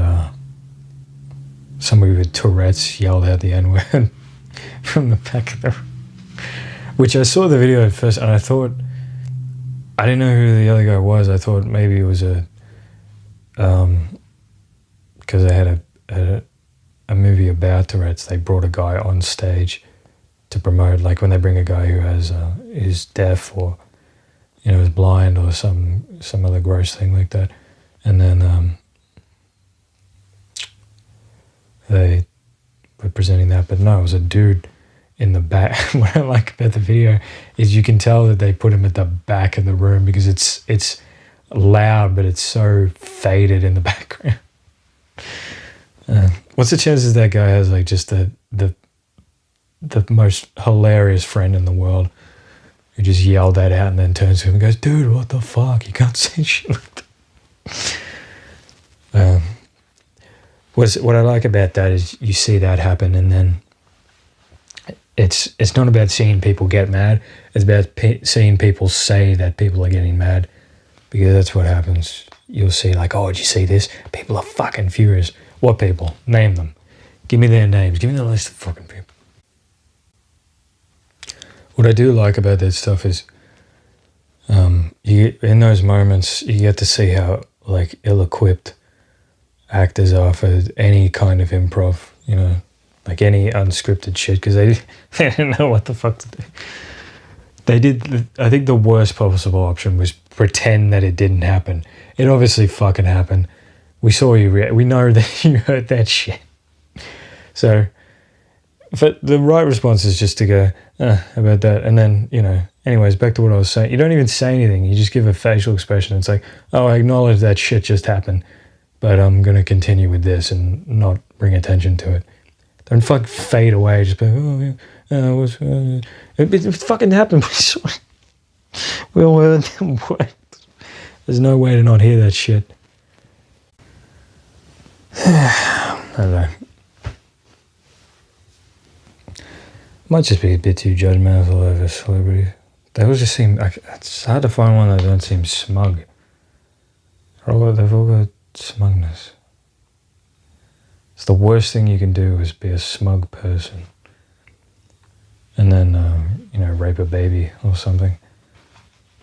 S2: somebody with Tourette's yelled out the N-word from the back of the room. Which I saw the video at first and I thought, I didn't know who the other guy was. I thought maybe it was because they had a movie about Tourette's. They brought a guy on stage to promote, like when they bring a guy who has is deaf or, you know, is blind or some other gross thing like that. And then they were presenting that, but no, it was a dude in the back. What I like about the video is you can tell that they put him at the back of the room because it's loud, but it's so faded in the background. What's the chances that guy has like just the most hilarious friend in the world who just yelled that out and then turns to him and goes, dude, what the fuck? You can't say shit like that. What I like about that is you see that happen and then it's not about seeing people get mad. It's about seeing people say that people are getting mad, because that's what happens. You'll see like, oh, did you see this? People are fucking furious. What people? Name them. Give me their names. Give me the list of fucking people. What I do like about that stuff is in those moments you get to see how like ill-equipped actors are for any kind of improv, you know, like any unscripted shit, because they didn't know what the fuck to do. They did, I think the worst possible option was pretend that it didn't happen. It obviously fucking happened. We saw you we know that you heard that shit. So, but the right response is just to go, about that. And then, you know, anyways, back to what I was saying. You don't even say anything. You just give a facial expression. It's like, oh, I acknowledge that shit just happened, but I'm going to continue with this and not bring attention to it. Don't fucking fade away. Just be like, oh, yeah, it fucking happened. We all heard them words. There's no way to not hear that shit. I don't know.
S1: Might just be a bit too judgmental over celebrities. They all just seem like it's hard to find one that don't seem smug. They've all got smugness. It's the worst thing you can do is be a smug person, and then rape a baby or something.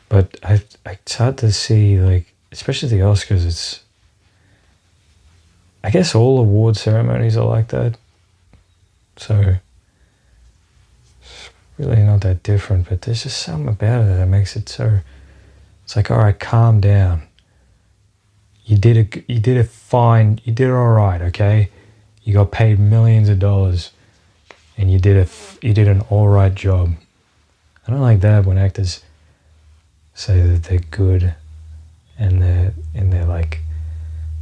S1: But it's hard to see, like, especially the Oscars. It's, I guess all award ceremonies are like that. So it's really not that different, but there's just something about it that makes it so. It's like, all right, calm down. You did it fine. You did all right, okay? You got paid millions of dollars, and you did an all right job. I don't like that when actors say that they're good, and they're in their like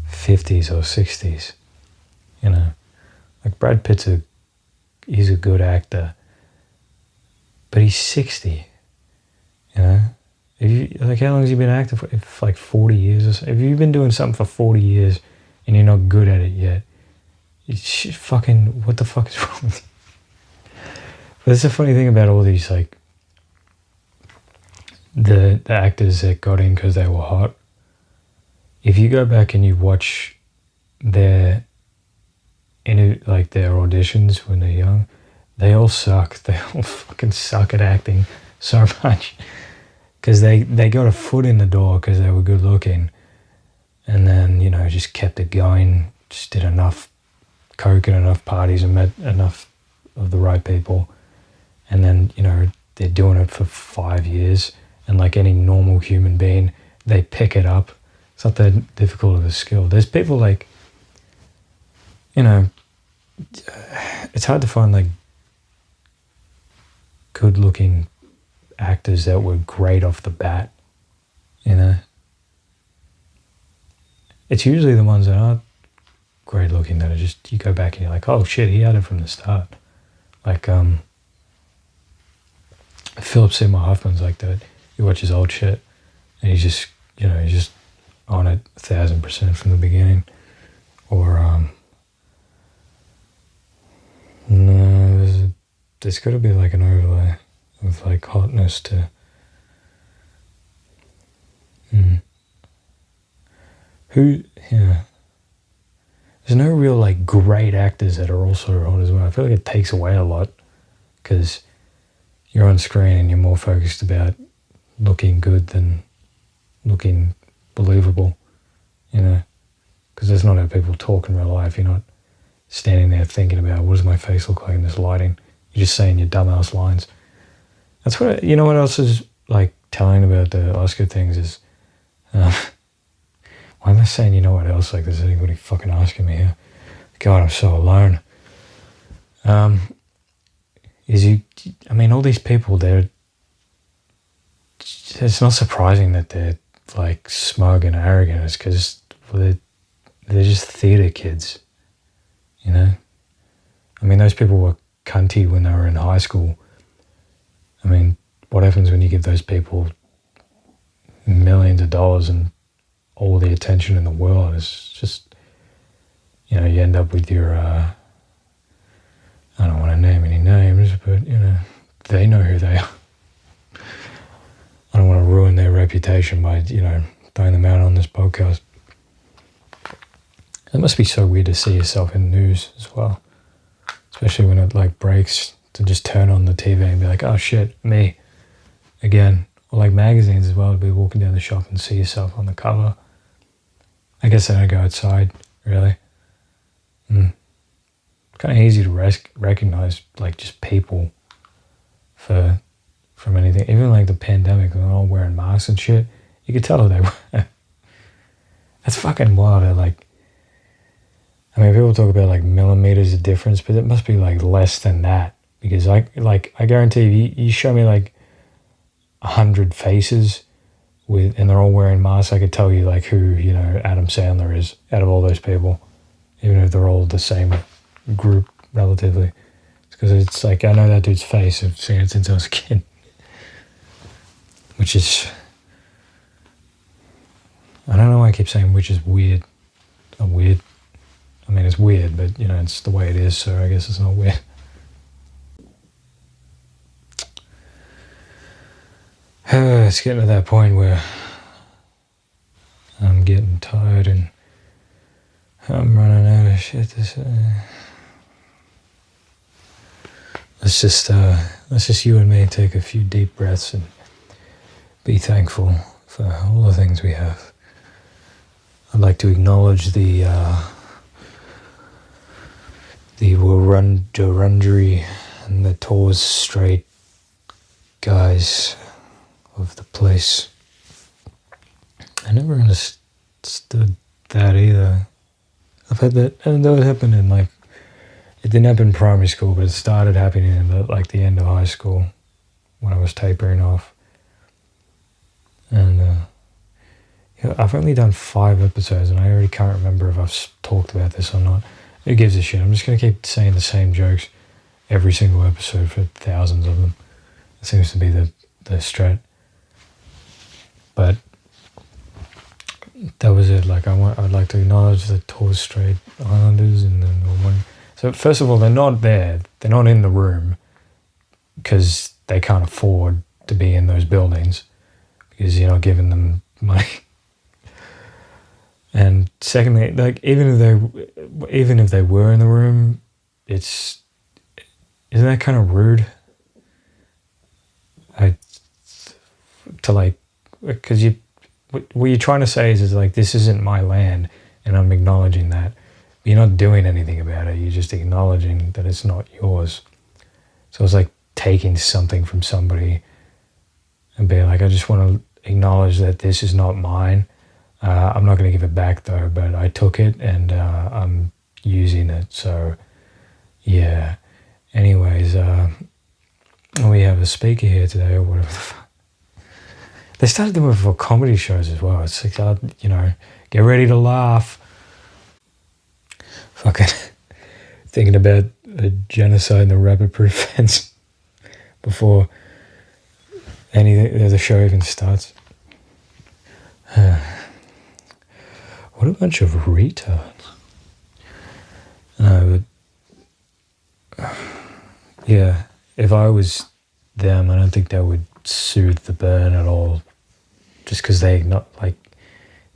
S1: 50s or 60s. Like Brad Pitt's he's a good actor, but he's 60. Like, how long has he been acting for? Like 40 years or so? If you've been doing something for 40 years and you're not good at it yet, what the fuck is wrong with you? But that's the funny thing about all these, like, the actors that got in because they were hot. If you go back and you watch their auditions when they're young, they all suck. They all fucking suck at acting so much. Because they got a foot in the door because they were good looking, and then, just kept it going, just did enough coke and enough parties and met enough of the right people. And then, they're doing it for 5 years, and like any normal human being, they pick it up. It's not that difficult of a skill. There's people like, it's hard to find like good looking actors that were great off the bat. It's usually the ones that aren't great looking that are just, you go back and you're like, oh shit, he had it from the start. Like Philip Seymour Hoffman's like that. You watch his old shit and he's just on it 1,000% from the beginning. Or no, there's got to be like an overlay with like hotness to there's no real like great actors that are also hot as well. I feel like it takes away a lot because you're on screen and you're more focused about looking good than looking believable, because that's not how people talk in real life. You're not standing there thinking about, what does my face look like in this lighting? You're just saying your dumbass lines. That's what, what else is like telling about the Oscar things is, why am I saying what else? Like, there's anybody fucking asking me here. God, I'm so alone. All these people, it's not surprising that they're like smug and arrogant. It's because they're just theatre kids, those people were cunty when they were in high school. What happens when you give those people millions of dollars and all the attention in the world? Is just, you end up with your, I don't want to name any names, but, they know who they are. I don't want to ruin their reputation by, throwing them out on this podcast. It must be so weird to see yourself in the news as well, especially when it like breaks, to just turn on the TV and be like, oh shit, me again. Or like magazines as well, to be walking down the shop and see yourself on the cover. I guess I don't go outside, really. Kind of easy to recognize like just people from anything. Even like the pandemic, they're all wearing masks and shit. You could tell who they were. That's fucking wild. Like, people talk about like millimeters of difference, but it must be like less than that. Because I guarantee you show me like 100 faces and they're all wearing masks, I could tell you like who, Adam Sandler is out of all those people, even if they're all the same group relatively. It's because it's like, I know that dude's face. I've seen it since I was a kid. Which is, I don't know why I keep saying which is weird. Not weird. It's weird, but it's the way it is, so I guess it's not weird. it's getting to that point where I'm getting tired and I'm running out of shit to say. Let's just you and me take a few deep breaths and be thankful for all the things we have. I'd like to acknowledge the Wurundjeri and the Torres Strait guys of the place. I never understood that either. I've had that, and that happened in it didn't happen in primary school, but it started happening in the end of high school when I was tapering off. And I've only done 5 episodes, and I already can't remember if I've talked about this or not. Who gives a shit? I'm just going to keep saying the same jokes every single episode for thousands of them. It seems to be the strat. But that was it. I'd like to acknowledge the Torres Strait Islanders and the Norman. So first of all, they're not there. They're not in the room because they can't afford to be in those buildings because you're not giving them money. And secondly, even if they were in the room, isn't that kind of rude? Because what you're trying to say is this isn't my land, and I'm acknowledging that. You're not doing anything about it. You're just acknowledging that it's not yours. So it's like taking something from somebody and being like, I just want to acknowledge that this is not mine. I'm not going to give it back though, but I took it and I'm using it. So yeah. Anyways, we have a speaker here today or whatever the fuck. They started doing it for comedy shows as well. It's like, get ready to laugh. Fucking thinking about the genocide and the rabbit-proof fence before the show even starts. What a bunch of retards. No, but yeah, if I was them, I don't think they would soothe the burn at all. Just because if you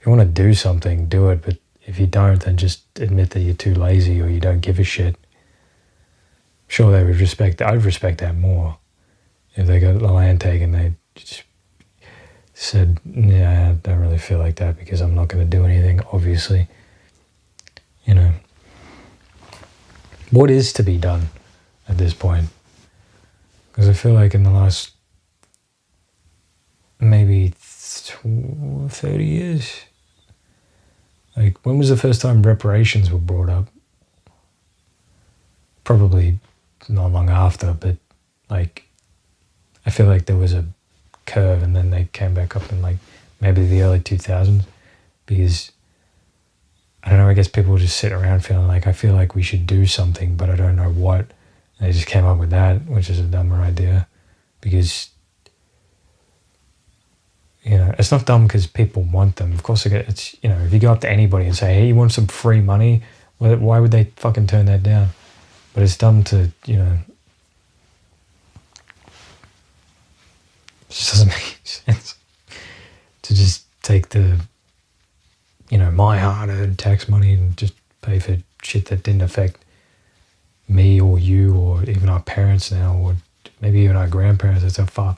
S1: want to do something, do it, but if you don't, then just admit that you're too lazy or you don't give a shit. Sure, they would respect that. I'd respect that more. If they got the land taken, they just said, yeah, I don't really feel like that because I'm not going to do anything, obviously. What is to be done at this point? Because I feel like in the last maybe 30 years, when was the first time reparations were brought up? Probably not long after, but I feel like there was a curve and then they came back up in maybe the early 2000s because I don't know, I guess people were just sitting around feeling I feel like we should do something, but I don't know what. And they just came up with that, which is a dumber idea because it's not dumb because people want them. Of course, it's if you go up to anybody and say, hey, you want some free money? Well, why would they fucking turn that down? But it's dumb to, it just doesn't make sense to just take the, my hard-earned tax money and just pay for shit that didn't affect me or you or even our parents now or maybe even our grandparents. That's how far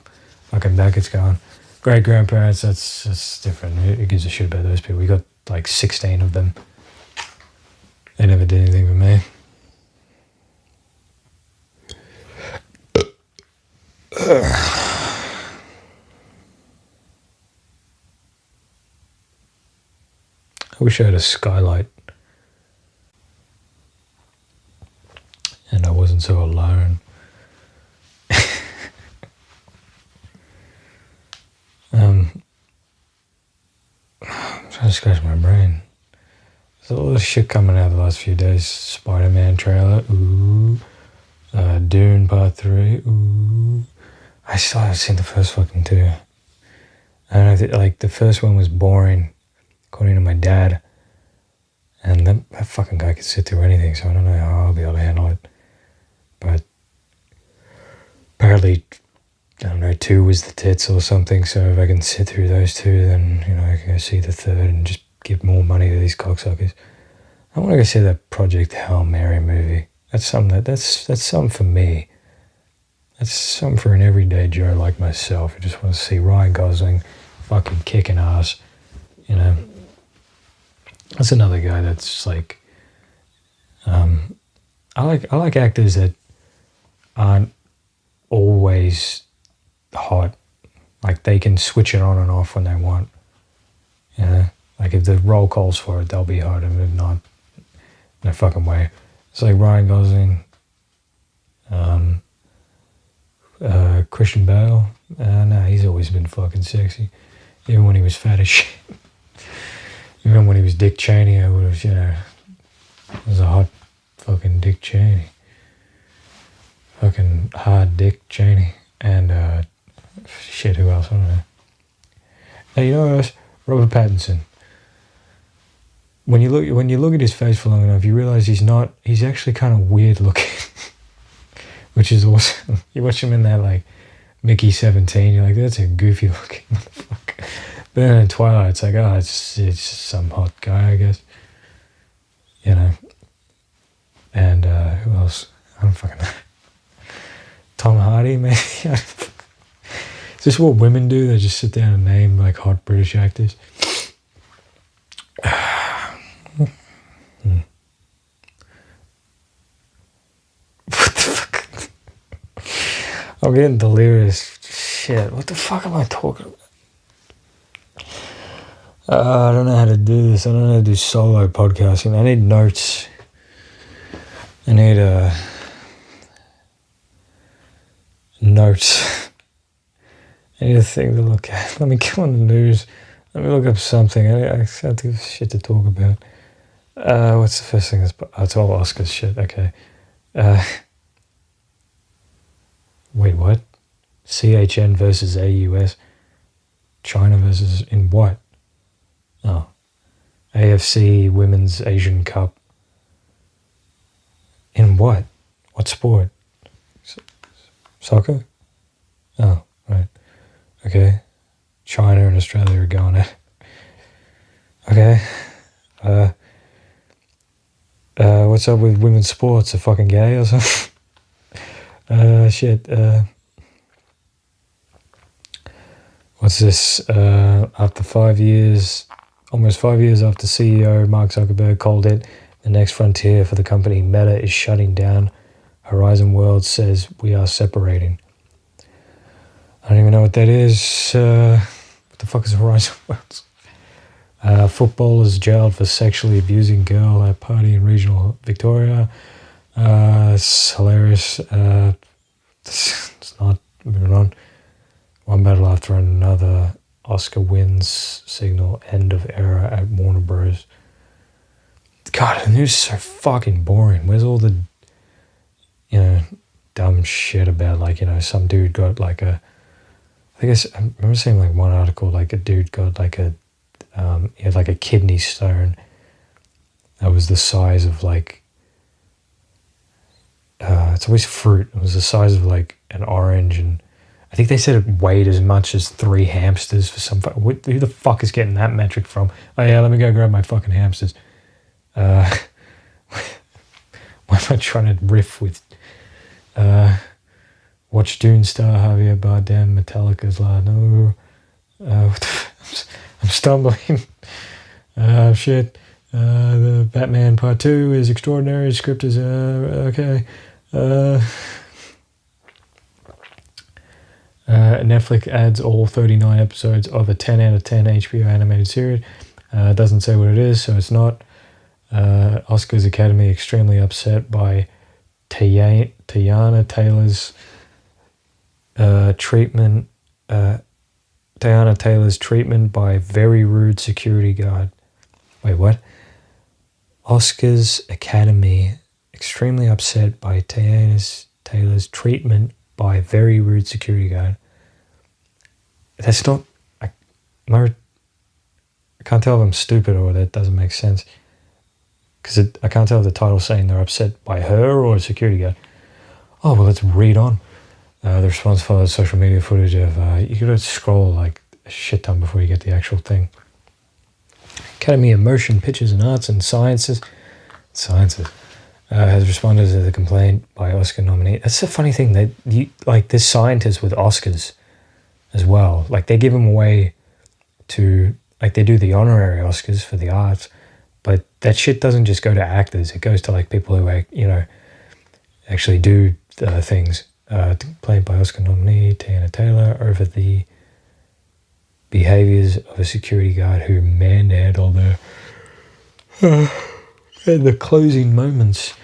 S1: fucking back it's going. Great-grandparents, that's different. Who gives a shit about those people? We got 16 of them. They never did anything for me. I wish I had a skylight and I wasn't so alone. I'm trying to scratch my brain. There's a lot of shit coming out the last few days. Spider-Man trailer, ooh. Dune Part 3, ooh. I still haven't seen the first fucking 2. I don't know, the first one was boring, according to my dad. And that fucking guy could sit through anything, so I don't know how I'll be able to handle it. But apparently, I don't know, 2 was the tits or something. So if I can sit through those 2, then, you know, I can go see the 3rd and just give more money to these cocksuckers. I want to go see that Project Hail Mary movie. That's something that's something for me. That's something for an everyday Joe like myself who just wants to see Ryan Gosling fucking kicking ass. You know, that's another guy that's like, I like actors that aren't always hot. Like they can switch it on and off when they want. You know, like if the role calls for it, they'll be hot, and if not, no fucking way. It's like Ryan Gosling, Christian Bale. Nah, he's always been fucking sexy, even when he was fat as shit. Even when he was Dick Cheney, I would have, you know, it was a hot fucking Dick Cheney. Fucking hard Dick Cheney. And, shit, who else? I don't know. Hey, you know what else? Robert Pattinson. When you look at his face for long enough, you realize he's actually kind of weird looking. Which is awesome. You watch him in that, like, Mickey 17, you're like, that's a goofy looking motherfucker. But then in Twilight, it's like, oh, it's just some hot guy, I guess. You know. And who else? I don't fucking know. Tom Hardy, maybe? Is this what women do? They just sit down and name, like, hot British actors? What the fuck? I'm getting delirious. Shit, what the fuck am I talking about? I don't know how to do this. I don't know how to do solo podcasting. I need notes. I need notes. I need a thing to look at. Let me go on the news. Let me look up something. I have to shit to talk about. What's the first thing? It's all Oscars shit. Okay. Wait, what? CHN versus AUS. China versus in what? Oh. AFC Women's Asian Cup. In what? What sport? Soccer? Oh, right. Okay. China and Australia are going at it. Okay. What's up with women's sports? Are fucking gay or something? Shit. What's this? After 5 years, almost 5 years after CEO Mark Zuckerberg called it the next frontier for the company, Meta is shutting down. Horizon Worlds says we are separating. I don't even know what that is. What the fuck is Horizon Worlds? Footballers jailed for sexually abusing girl at party in regional Victoria. It's hilarious. It's not. Moving on. One battle after another. Oscar wins signal end of era at Warner Bros. God, the news is so fucking boring. Where's all the, you know, dumb shit about, like, you know, some dude got like a, I remember seeing like one article, like a dude got like a, he had like a kidney stone that was the size of like, it's always fruit. It was the size of like an orange, and I think they said it weighed as much as 3 hamsters for some. Who the fuck is getting that metric from? Oh yeah, let me go grab my fucking hamsters. Why am I trying to riff with? Watch Dune star Javier Bardem, Metallica's La No. I'm stumbling. Shit. The Batman Part 2 is extraordinary. The script is okay. Netflix adds all 39 episodes of a 10 out of 10 HBO animated series. Doesn't say what it is, so it's not. Oscars Academy extremely upset by Teyana Taylor's treatment. Teyana Taylor's treatment by very rude security guard. Wait, what? Oscars Academy extremely upset by Teyana Taylor's treatment by very rude security guard. That's not. I can't tell if I'm stupid or that doesn't make sense. Because I can't tell if the title's saying they're upset by her or a security guard. Oh, well, let's read on. The response followed social media footage of you gotta scroll like a shit ton before you get the actual thing. Academy of Motion Pictures and Arts and Sciences has responded to the complaint by Oscar nominee. That's the funny thing, that you like there's scientists with Oscars as well. Like they give them away to, like they do the honorary Oscars for the arts, but that shit doesn't just go to actors. It goes to like people who actually do things. Played by Oscar nominee Tiana Taylor over the behaviors of a security guard who manhandled her in the closing moments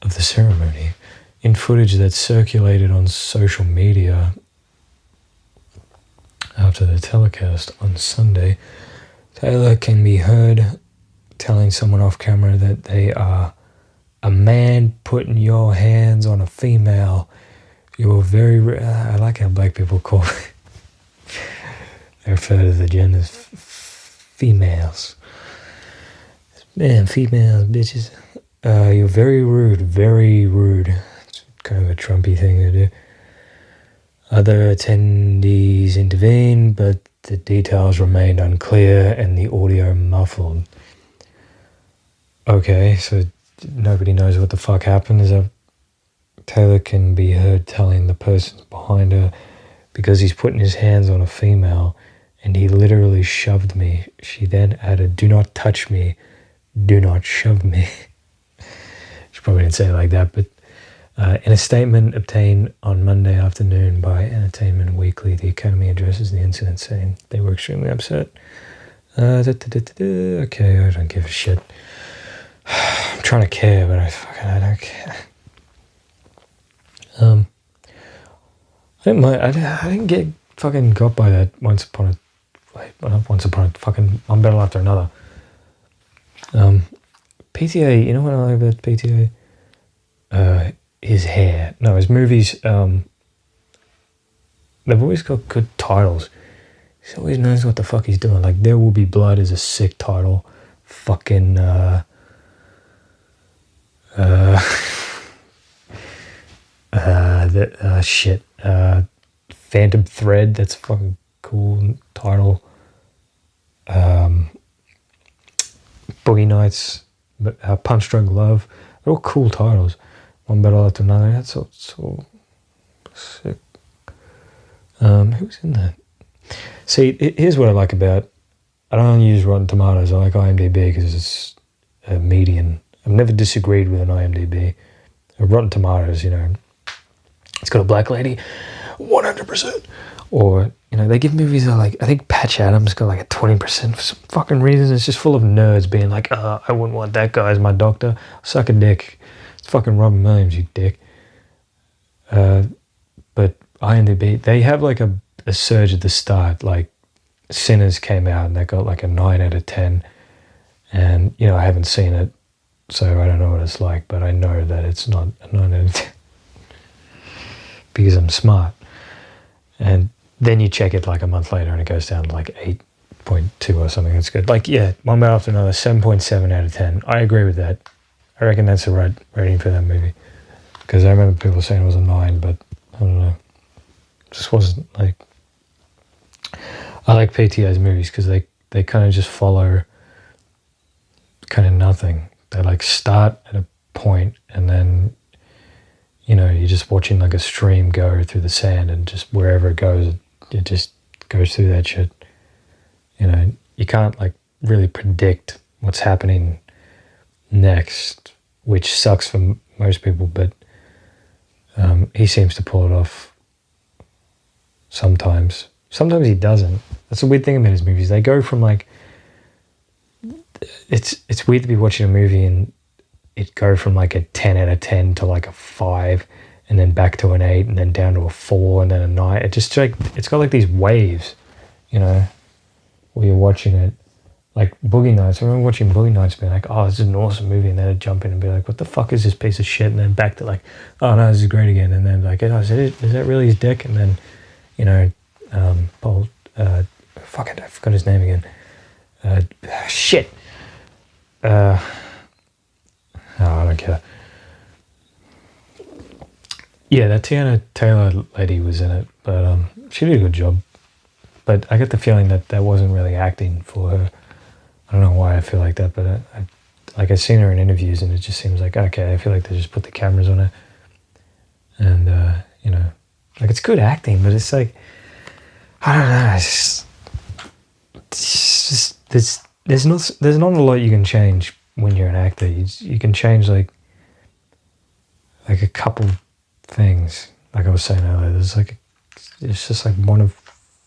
S1: of the ceremony. In footage that circulated on social media after the telecast on Sunday, Taylor can be heard telling someone off camera that they are a man putting your hands on a female. You're very... I like how black people call it. They refer to the genders females. Man, females, bitches. You're very rude, very rude. It's kind of a Trumpy thing to do. Other attendees intervened, but the details remained unclear and the audio muffled. Okay, so nobody knows what the fuck happened. Is that Taylor can be heard telling the person behind her, because he's putting his hands on a female and he literally shoved me. She then added, "Do not touch me. Do not shove me." She probably didn't say it like that, but in a statement obtained on Monday afternoon by Entertainment Weekly, the Academy addresses the incident, saying they were extremely upset. Okay, I don't give a shit. I'm trying to care, but I don't care. I didn't get fucking got by that fucking one battle after another. PTA, you know what I like about PTA? His hair. No, his movies, they've always got good titles. He always knows what the fuck he's doing. Like, There Will Be Blood is a sick title. Fucking, Phantom Thread, that's a fucking cool title. Boogie Nights, Punch Drunk Love, they're all cool titles. One battle after another, that's all sick. Who's in that? See, here's what I like about, I don't use Rotten Tomatoes, I like IMDb because it's a median. I've never disagreed with an IMDb. Rotten Tomatoes, it's got a black lady, 100%. Or, they give movies that I think Patch Adams got like a 20% for some fucking reason. It's just full of nerds being like, I wouldn't want that guy as my doctor. Suck a dick. It's fucking Robin Williams, you dick. But IMDb, they have like a surge at the start. Like, Sinners came out and they got like a 9 out of 10. And, I haven't seen it, so I don't know what it's like, but I know that it's not a 9 out of 10. Because I'm smart. And then you check it like a month later and it goes down to like 8.2 or something. That's good. Like, yeah, one battle after another, 7.7 out of 10. I agree with that. I reckon that's the right rating for that movie. Because I remember people saying it was a 9, but I don't know. It just wasn't like... I like PTA's movies because they kind of just follow kind of nothing. They like start at a point and then... you're just watching like a stream go through the sand and just wherever it goes, it just goes through that shit. You can't like really predict what's happening next, which sucks for most people, but he seems to pull it off sometimes. Sometimes he doesn't. That's the weird thing about his movies. They go from like... It's weird to be watching a movie and it go from like a 10 out of 10 to like a 5 and then back to an 8 and then down to a 4 and then a 9. It just like, it's got like these waves, where you're watching it. Like Boogie Nights. I remember watching Boogie Nights being like, oh, this is an awesome movie, and then I'd jump in and be like, what the fuck is this piece of shit? And then back to like, oh no, this is great again. And then like, oh, is that really his dick? And then, Paul, fucking, I forgot his name again. Shit. Oh, I don't care. Yeah, that Tiana Taylor lady was in it, but she did a good job. But I get the feeling that that wasn't really acting for her. I don't know why I feel like that, but like I've seen her in interviews, and it just seems like okay. I feel like they just put the cameras on her, and you know, like it's good acting, but it's like I don't know. It's just there's not a lot you can change when you're an actor. You can change like a couple things. Like I was saying earlier, it's just like one of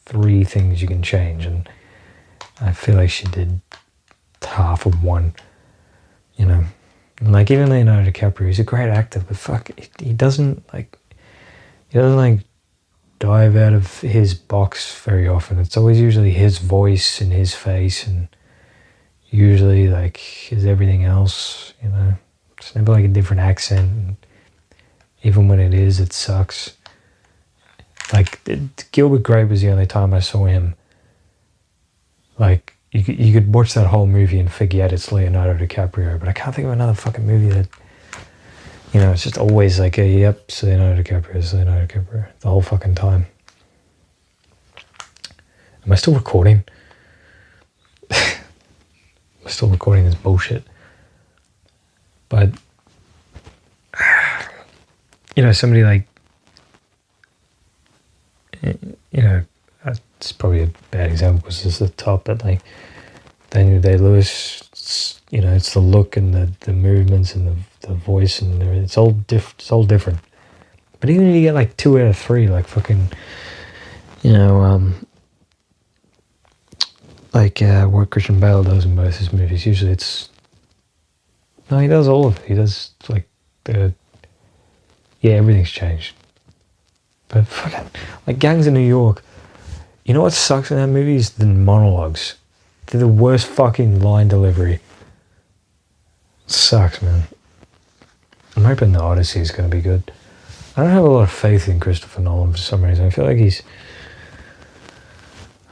S1: 3 things you can change, and I feel like she did half of one. You know, and like even Leonardo DiCaprio, he's a great actor, but fuck, he doesn't dive out of his box very often. It's always usually his voice and his face, and usually like his everything else. You know, it's never like a different accent. And even when it is, it sucks. Like Gilbert Grape was the only time I saw him. Like you could watch that whole movie and forget it's Leonardo DiCaprio, but I can't think of another fucking movie that, you know, it's just always like yep, it's Leonardo DiCaprio the whole fucking time. Am I still recording? I'm still recording this bullshit. But you know, somebody like, you know, it's probably a bad example because it's the top, but like Daniel Day-Lewis, you know, it's the look and the movements and the voice and everything. It's all different. But even if you get like 2 out of 3, like fucking, you know, like what Christian Bale does in both his movies, usually it's, no, he does all of it. He does like everything's changed. But fucking, like Gangs of New York, you know what sucks in that movie is the monologues. They're the worst fucking line delivery. It sucks, man. I'm hoping the Odyssey is going to be good. I don't have a lot of faith in Christopher Nolan for some reason. I feel like he's...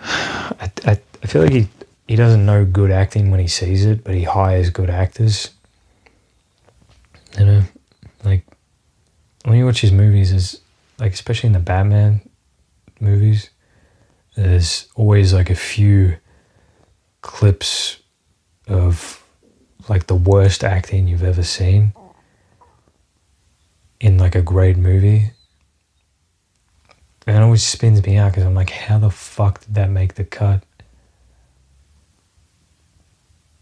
S1: I feel like he doesn't know good acting when he sees it, but he hires good actors. You know? Like, when you watch his movies, is like, especially in the Batman movies, there's always like a few clips of like the worst acting you've ever seen in like a great movie, and it always spins me out because I'm like, how the fuck did that make the cut?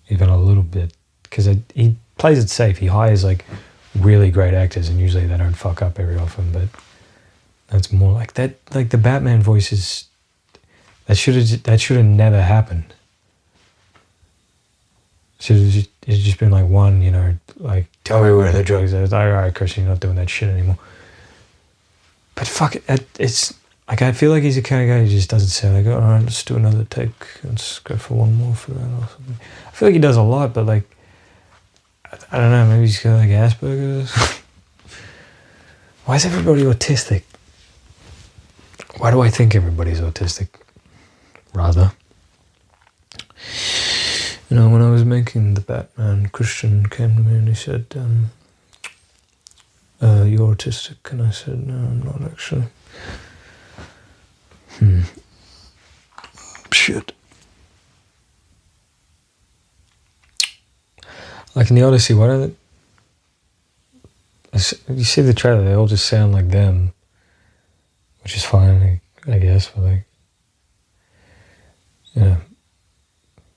S1: Even a little bit, because he plays it safe. He hires like really great actors, and usually they don't fuck up very often, but that's more like that. Like the Batman voices, that should have never happened. It's just been like one, you know, like, tell me where the drugs are. It's like, all right, Christian, you're not doing that shit anymore. But fuck it, it's like, I feel like he's the kind of guy who just doesn't say like, all right, let's do another take. Let's go for one more for that or something. I feel like he does a lot, but like, I don't know, maybe he's got like Asperger's. Why is everybody autistic? Why do I think everybody's autistic? Rather. You know, when I was making the Batman, Christian came to me and he said, you're autistic. And I said, no, I'm not actually. Shit. Like in the Odyssey, why don't you see the trailer, they all just sound like them, which is fine, I guess, but like, yeah.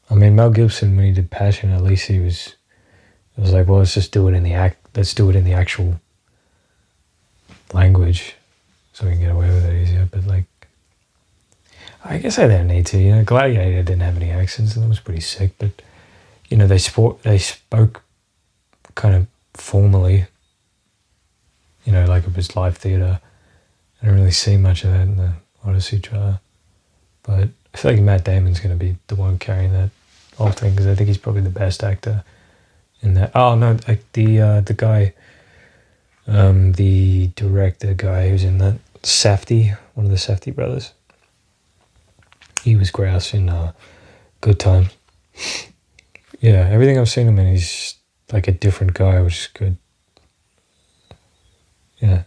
S1: I mean, Mel Gibson, when he did Passion, at least it was like, well, let's just do it in the actual language so we can get away with it easier. But like, I guess I didn't need to, you know. Gladiator didn't have any accents, and that was pretty sick, but you know, they spoke kind of formally, you know, like it was live theatre. I don't really see much of that in the Odyssey trailer, but I feel like Matt Damon's going to be the one carrying that whole thing, because I think he's probably the best actor in that. Oh no, like the guy, the director guy who's in that, Safdie, one of the Safdie brothers. He was grouse in Good Times. Yeah, everything I've seen him in, he's like a different guy, which is good. Yeah.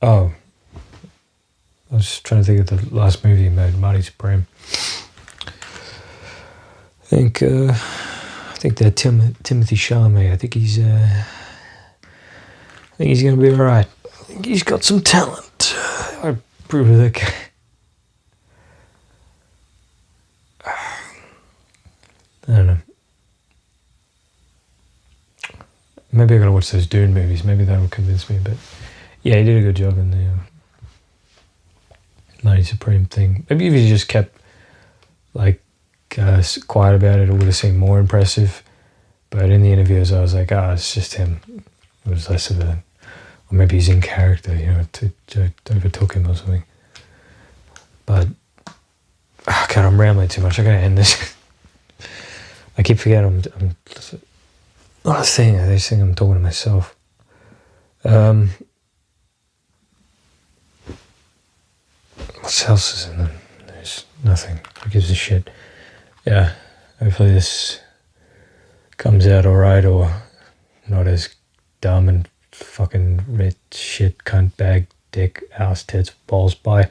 S2: Oh, I was trying to think of the last movie he made, Marty Supreme. I think that Timothy Chalamet. I think he's gonna be all right. I think he's got some talent. I approve of that guy. I don't know. Maybe I gotta watch those Dune movies. Maybe that'll convince me. But yeah, he did a good job in the Mighty Supreme thing. Maybe if he just kept like quiet about it, it would have seemed more impressive. But in the interviews, I was like, it's just him. It was less of a, or maybe he's in character, to overtook him or something. But God, I'm rambling too much. I gotta end this. I keep forgetting I'm I think I'm talking to myself. What else is in them? There's nothing. Who gives a shit? Yeah, hopefully this comes out alright, or not as dumb and fucking rich shit, cunt, bag, dick, ass, tits, balls, bye.